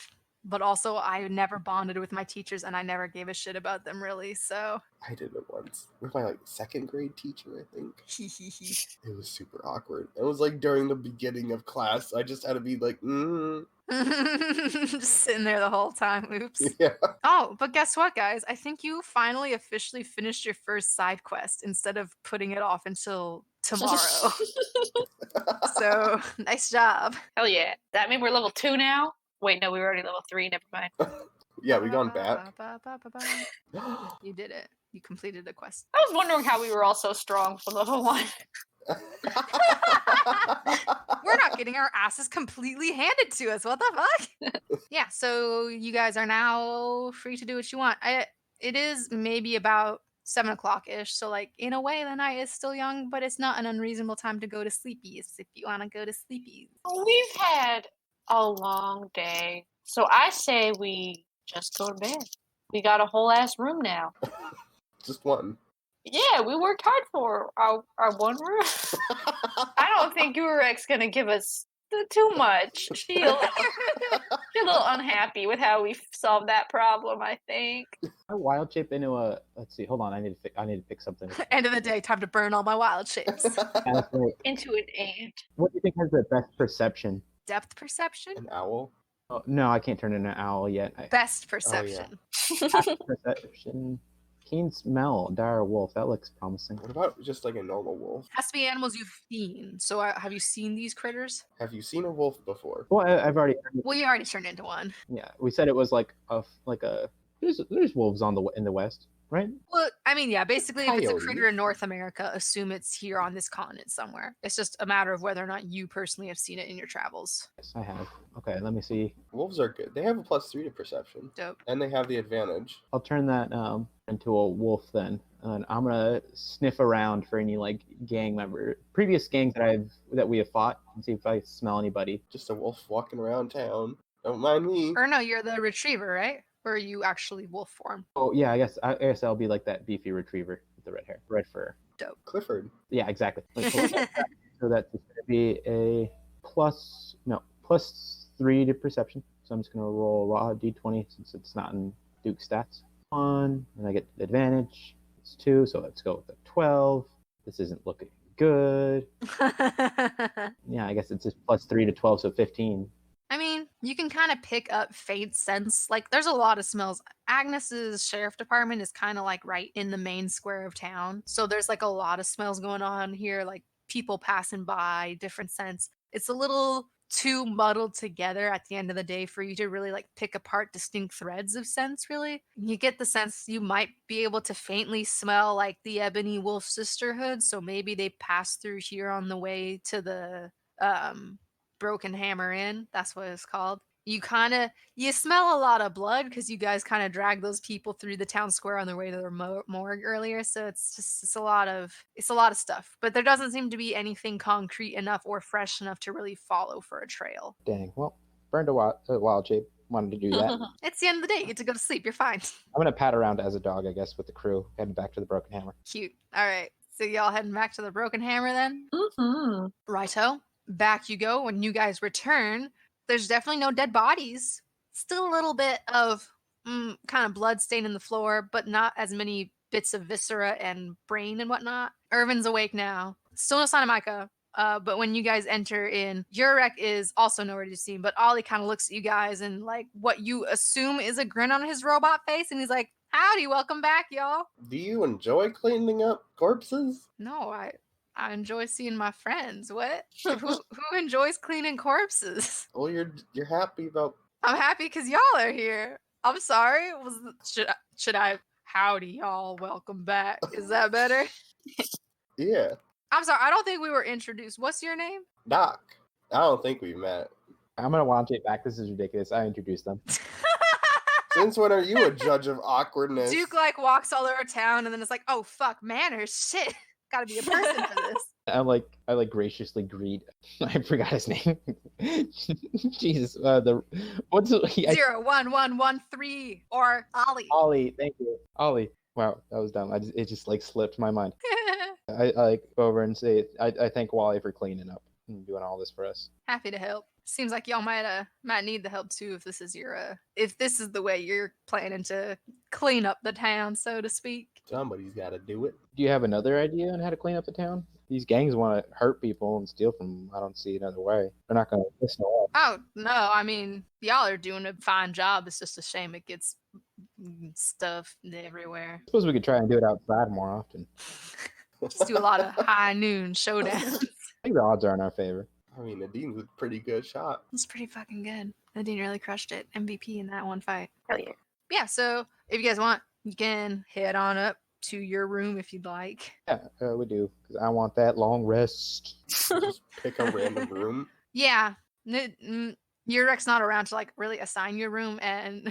But also, I never bonded with my teachers, and I never gave a shit about them, really, so... I did it once. With my, second grade teacher, I think. It was super awkward. It was, during the beginning of class. I just had to be Just sitting there the whole time, oops. Yeah. Oh, but guess what, guys? I think you finally officially finished your first side quest instead of putting it off until tomorrow. So, nice job. Hell yeah. That mean we're level 2 now? Wait, no, we were already level 3. Never mind. Yeah, we gone back. You did it. You completed the quest. I was wondering how we were all so strong for level 1. We're not getting our asses completely handed to us. What the fuck? Yeah, so you guys are now free to do what you want. It is maybe about 7 o'clock-ish, so in a way the night is still young, but it's not an unreasonable time to go to sleepies if you want to go to sleepies. We've had a long day. So I say we just go to bed. We got a whole ass room now. Just one. Yeah, we worked hard for our one room. I don't think Urek's gonna give us too much. She's a little unhappy with how we solved that problem, I think. I wild shape into a. Let's see. Hold on. I need to pick something. End of the day, time to burn all my wild shapes. Into an ant. What do you think has the best perception? Depth perception? An owl? Oh, no, I can't turn into an owl yet. Best perception. Perception. Keen smell. Dire wolf. That looks promising. What about just a normal wolf? Has to be animals you've seen. So have you seen these critters? Have you seen a wolf before? Well, I've already. Well, you already turned into one. Yeah, we said it was like a. There's wolves in the west, right? Well, I mean, yeah, basically, if it's a Coyote. critter in North America, assume it's here on this continent somewhere. It's just a matter of whether or not you personally have seen it in your travels. Yes, I have. Okay, let me see. Wolves are good. They have a +3 to perception. Dope. And they have the advantage. I'll turn that into a wolf then, and I'm gonna sniff around for any gang member, previous gangs that we have fought, and see if I smell anybody. Just a wolf walking around town. Don't mind me. Or no, you're the retriever, right? Or are you actually wolf form? Oh yeah, I guess I'll be like that beefy retriever with the red hair, red fur. Clifford. Yeah, exactly. So that's gonna be a +3 to perception. So I'm just gonna roll raw d20 since it's not in Duke stats. 1, and I get the advantage. It's 2, so let's go with a 12. This isn't looking good. Yeah, I guess it's just +3 to 12, so 15. I mean, you can kind of pick up faint scents. There's a lot of smells. Agnes's sheriff department is kind of right in the main square of town. So there's a lot of smells going on here, people passing by, different scents. It's a little too muddled together at the end of the day for you to really pick apart distinct threads of scents, really. You get the sense you might be able to faintly smell the Ebony Wolf Sisterhood. So maybe they passed through here on the way to the Broken Hammer Inn. That's what it's called. You smell a lot of blood because you guys kind of dragged those people through the town square on their way to their morgue earlier. So it's a lot of stuff. But there doesn't seem to be anything concrete enough or fresh enough to really follow for a trail. Dang. Well, burned a wild shape. Wanted to do that. It's the end of the day. You get to go to sleep. You're fine. I'm gonna pat around as a dog, I guess, with the crew, heading back to the Broken Hammer. Cute. All right. So y'all heading back to the Broken Hammer then? Mm-hmm. Righto. Back you go. When you guys return, there's definitely no dead bodies. Still a little bit of kind of blood stain in the floor, but not as many bits of viscera and brain and whatnot. Irvin's awake now. Still no sign of Micah. But when you guys enter in, Urek is also nowhere to be seen, but Ollie kind of looks at you guys and what you assume is a grin on his robot face, and he's like, howdy, welcome back, y'all. Do you enjoy cleaning up corpses? No, I enjoy seeing my friends. What? Who enjoys cleaning corpses? Well, you're happy about... I'm happy because y'all are here. I'm sorry. Should I? Howdy, y'all. Welcome back. Is that better? Yeah. I'm sorry, I don't think we were introduced. What's your name? Doc. I don't think we met. I'm gonna watch it back. This is ridiculous. I introduced them. Since when are you a judge of awkwardness? Duke like walks all over town and then it's like, oh fuck, manners, shit. Gotta be a person for this. I graciously greet. I forgot his name. Jesus. What's 01113 or Ollie. Ollie? Thank you, Ollie. Wow, that was dumb. It just like slipped my mind. I like go over and say I thank Wally for cleaning up and doing all this for us. Happy to help. Seems like y'all might need the help too if this is if this is the way you're planning to clean up the town, so to speak. Somebody's got to do it. Do you have another idea on how to clean up the town? These gangs want to hurt people and steal from them. I don't see another way. They're not going to listen to us. Oh no, I mean y'all are doing a fine job. It's just a shame it gets stuff everywhere. I suppose we could try and do it outside more often. Just do a lot of high noon showdowns. I think the odds are in our favor. I mean, Nadine's a pretty good shot. It's pretty fucking good. Nadine really crushed it. MVP in that one fight. Hell yeah. Yeah, so if you guys want, you can head on up to your room if you'd like. Yeah, we do. Because I want that long rest. Just pick a random room. Yeah. Yurek's not around to like really assign your room, and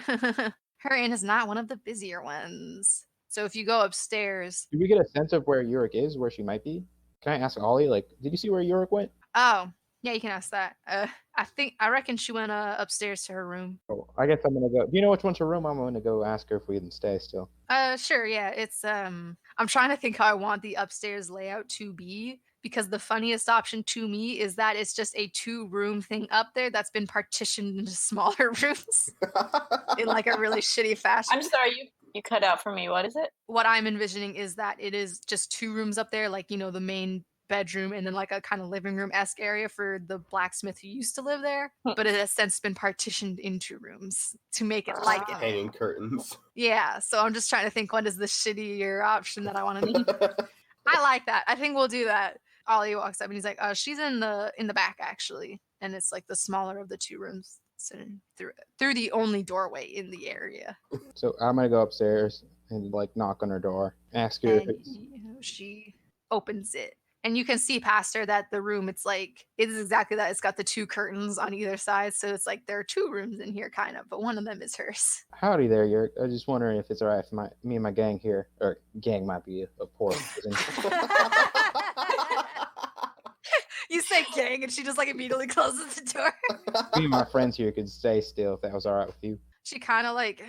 her inn is not one of the busier ones. So if you go upstairs. Do we get a sense of where Yurik is, where she might be? Can I ask Ollie, like, did you see where Yurik went? Oh, yeah, you can ask that. I reckon she went upstairs to her room. Oh, I guess I'm gonna go. Do you know which one's her room? I'm gonna go ask her if we can stay still. Sure, yeah. It's I'm trying to think how I want the upstairs layout to be, because the funniest option to me is that it's just a 2-room thing up there that's been partitioned into smaller rooms in like a really shitty fashion. I'm sorry, you cut out for me. What is it? What I'm envisioning is that it is just 2 rooms up there, like, you know, the main bedroom and then like a kind of living room-esque area for the blacksmith who used to live there, but it has since been partitioned into rooms to make it like it. Hanging curtains. Yeah, so I'm just trying to think what is the shittier option that I want to need. I like that. I think we'll do that. Ollie walks up and he's like, she's in the back actually, and it's like the smaller of the 2 rooms sitting through the only doorway in the area. So I'm gonna go upstairs and like knock on her door, ask her. And she opens it. And you can see past her that the room, it's exactly that. It's got the 2 curtains on either side. So it's like there are 2 rooms in here, kind of, but one of them is hers. Howdy there, Yurik. I was just wondering if it's all right if me and my gang here, or gang might be a poor person. You say gang, and she just like immediately closes the door. Me and my friends here could stay still if that was all right with you. She kind of like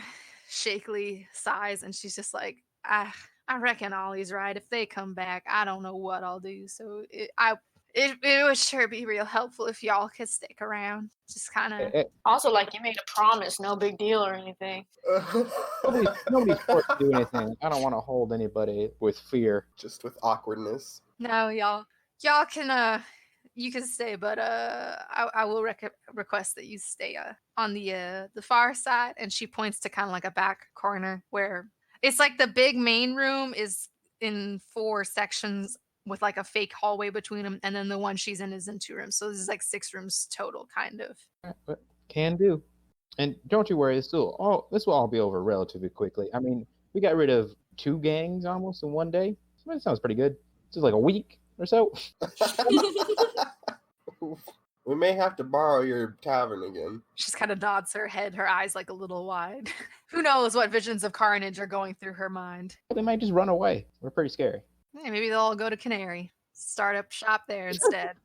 shakily sighs, and she's just like, I reckon Ollie's right. If they come back, I don't know what I'll do. So it would sure be real helpful if y'all could stick around. Just kind of. Also, like, you made a promise, no big deal or anything. Nobody's forced to do anything. I don't want to hold anybody with fear. Just with awkwardness. No, y'all can you can stay, but I will request that you stay on the far side. And she points to kind of like a back corner where it's like the big main room is in 4 sections with like a fake hallway between them, and then the one she's in is in 2 rooms. So this is like 6 rooms total, kind of. But can do. And don't you worry, this will all be over relatively quickly. I mean, we got rid of 2 gangs almost in one day. That sounds pretty good. Just like a week or so. We may have to borrow your tavern again. She just kind of nods her head, her eyes like a little wide. Who knows what visions of carnage are going through her mind. They might just run away. We're pretty scary. Yeah, maybe they'll all go to Canary. Start up shop there instead.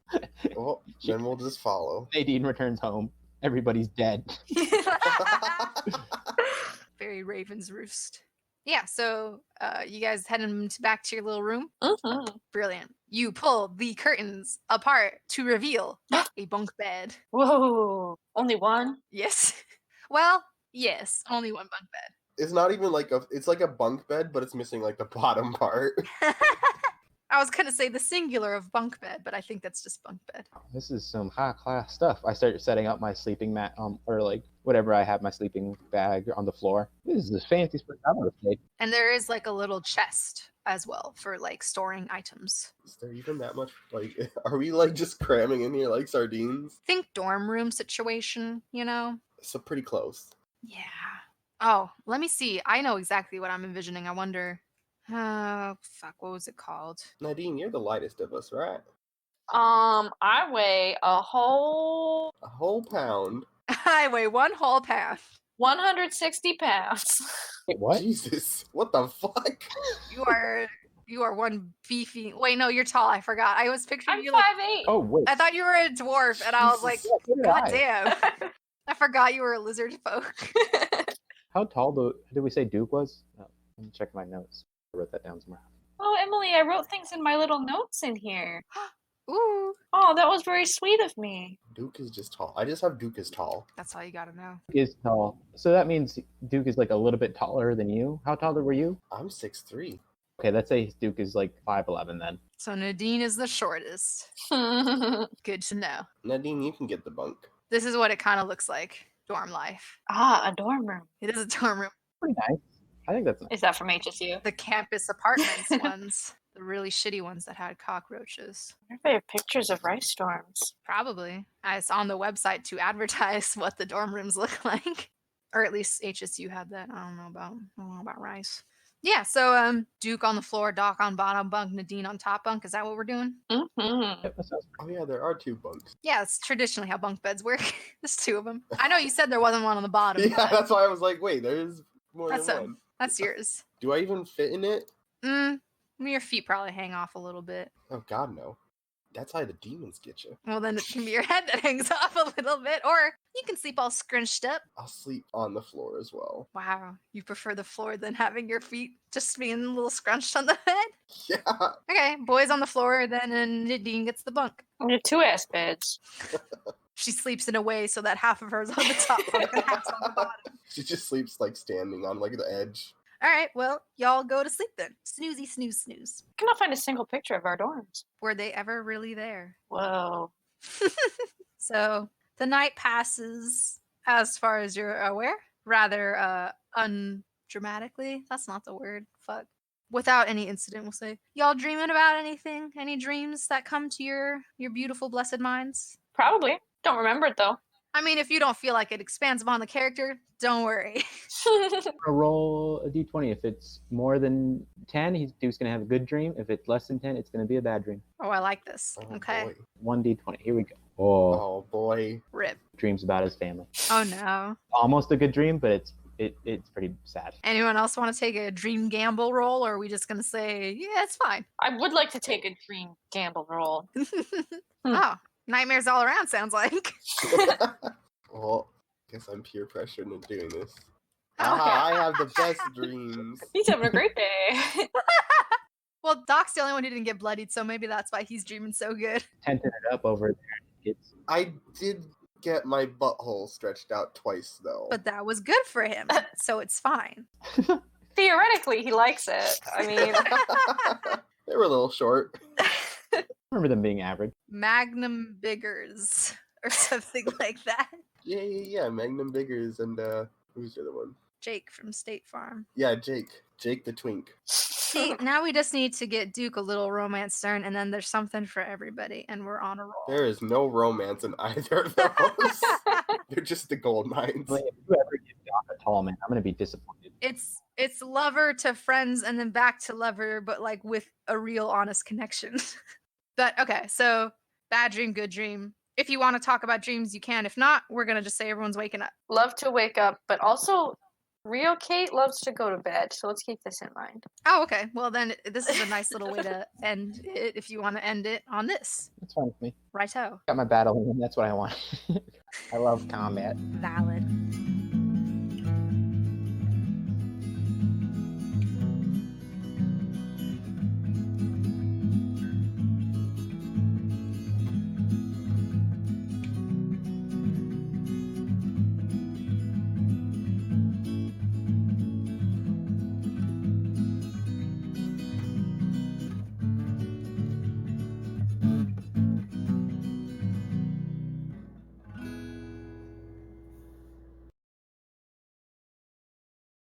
Well, then we'll just follow. Nadine returns home. Everybody's dead. Very Raven's Roost. Yeah, so you guys heading back to your little room? Mm-hmm. Brilliant. You pull the curtains apart to reveal a bunk bed. Whoa, only one? Yes. Well, yes, only one bunk bed. It's not even like it's like a bunk bed, but it's missing like the bottom part. I was going to say the singular of bunk bed, but I think that's just bunk bed. This is some high class stuff. I start setting up my sleeping mat or like whatever I have my sleeping bag on the floor. This is the fanciest place I've ever stayed. And there is like a little chest as well for like storing items. Is there even that much? Like, are we like just cramming in here like sardines? Think dorm room situation, you know? So pretty close. Yeah. Oh, let me see. I know exactly what I'm envisioning. I wonder Oh, fuck. What was it called? Nadine, you're the lightest of us, right? I weigh a whole A whole pound. I weigh 1 whole pound. 160 pounds. Wait, what? Jesus, what the fuck? You are one beefy. Wait, no, you're tall. I forgot. I was picturing I'm you like. 5'8". Oh, wait. I thought you were a dwarf, and I was like, Jesus. Yeah, so did God I. damn. I forgot you were a lizard folk. How tall did we say Duke was? Oh, let me check my notes. I wrote that down somewhere. Oh, Emily, I wrote things in my little notes in here. Ooh. Oh, that was very sweet of me. Duke is just tall. I just have Duke as tall. That's all you gotta know. Duke is tall. So that means Duke is like a little bit taller than you. How tall were you? I'm 6'3". Okay, let's say Duke is like 5'11" then. So Nadine is the shortest. Good to know. Nadine, you can get the bunk. This is what it kind of looks like. Dorm life. A dorm room. It is a dorm room. Pretty nice. I think that's nice. Is that from HSU? The campus apartments ones. The really shitty ones that had cockroaches. I wonder if they have pictures of rice dorms. Probably. It's on the website to advertise what the dorm rooms look like. Or at least HSU had that. I don't know about Rice. Yeah, so Duke on the floor, Doc on bottom bunk, Nadine on top bunk. Is that what we're doing? Mm-hmm. Yep, that sounds Oh yeah, there are 2 bunks. Yeah, it's traditionally how bunk beds work. There's 2 of them. I know you said there wasn't one on the bottom. Yeah, but that's why I was like, wait, there's more That's than a- one. that's yours. Do I even fit in it? Your feet probably hang off a little bit. Oh god, no. That's how the demons get you. Well, then it can be your head that hangs off a little bit, or you can sleep all scrunched up. I'll sleep on the floor as well. Wow, you prefer the floor than having your feet just being a little scrunched on the head? Yeah. Okay, boys on the floor, then and Nadine gets the bunk. They're 2S beds. She sleeps in a way so that half of her is on the top bunk and half's on the bottom. She just sleeps like standing on like the edge. All right, well, y'all go to sleep then. Snoozy, snooze, snooze. I cannot find a single picture of our dorms. Were they ever really there? Whoa. So the night passes, as far as you're aware, rather undramatically. That's not the word. Fuck. Without any incident, we'll say. Y'all dreaming about anything? Any dreams that come to your beautiful, blessed minds? Probably. Don't remember it though. I mean, if you don't feel like it expands upon the character, don't worry. I'm gonna roll a d20. If it's more than 10, Duke's gonna have a good dream. If it's less than 10, it's gonna be a bad dream. Oh, I like this. Oh, Okay. Boy. 1d20. Here we go. Oh, Oh boy. Rip. dreams about his family. Oh no. Almost a good dream, but it's pretty sad. Anyone else want to take a dream gamble roll, or are we just gonna say, yeah, it's fine? I would like to take a dream gamble roll. Oh, nightmares all around sounds like. Well, guess I'm peer pressured into doing this. Oh, Haha, I have the best dreams. He's having a great day. Well, Doc's the only one who didn't get bloodied, so maybe that's why he's dreaming so good. Tenting it up over there. It's I did get my butthole stretched out twice though. But that was good for him, so it's fine. Theoretically, he likes it. I mean, They were a little short. I remember them being average. Magnum Biggers or something like that. Yeah. Magnum Biggers and who's the other one? Jake from State Farm. Yeah, Jake the Twink. See, now we just need to get Duke a little romance turn, and then there's something for everybody, and we're on a roll. There is no romance in either of those. They're just the gold mines. Like, if you ever give Doc a tall man, I'm gonna be disappointed. It's lover to friends and then back to lover, but like with a real honest connection. But okay, so bad dream, good dream. If you want to talk about dreams, you can. If not, we're gonna just say everyone's waking up. love to wake up, but also real Kate loves to go to bed. So let's keep this in mind. Oh, okay. Well, then this is a nice little way to end it if you want to end it on this. That's fine with me. Righto. Got my battle, and that's what I want. I love combat. Valid.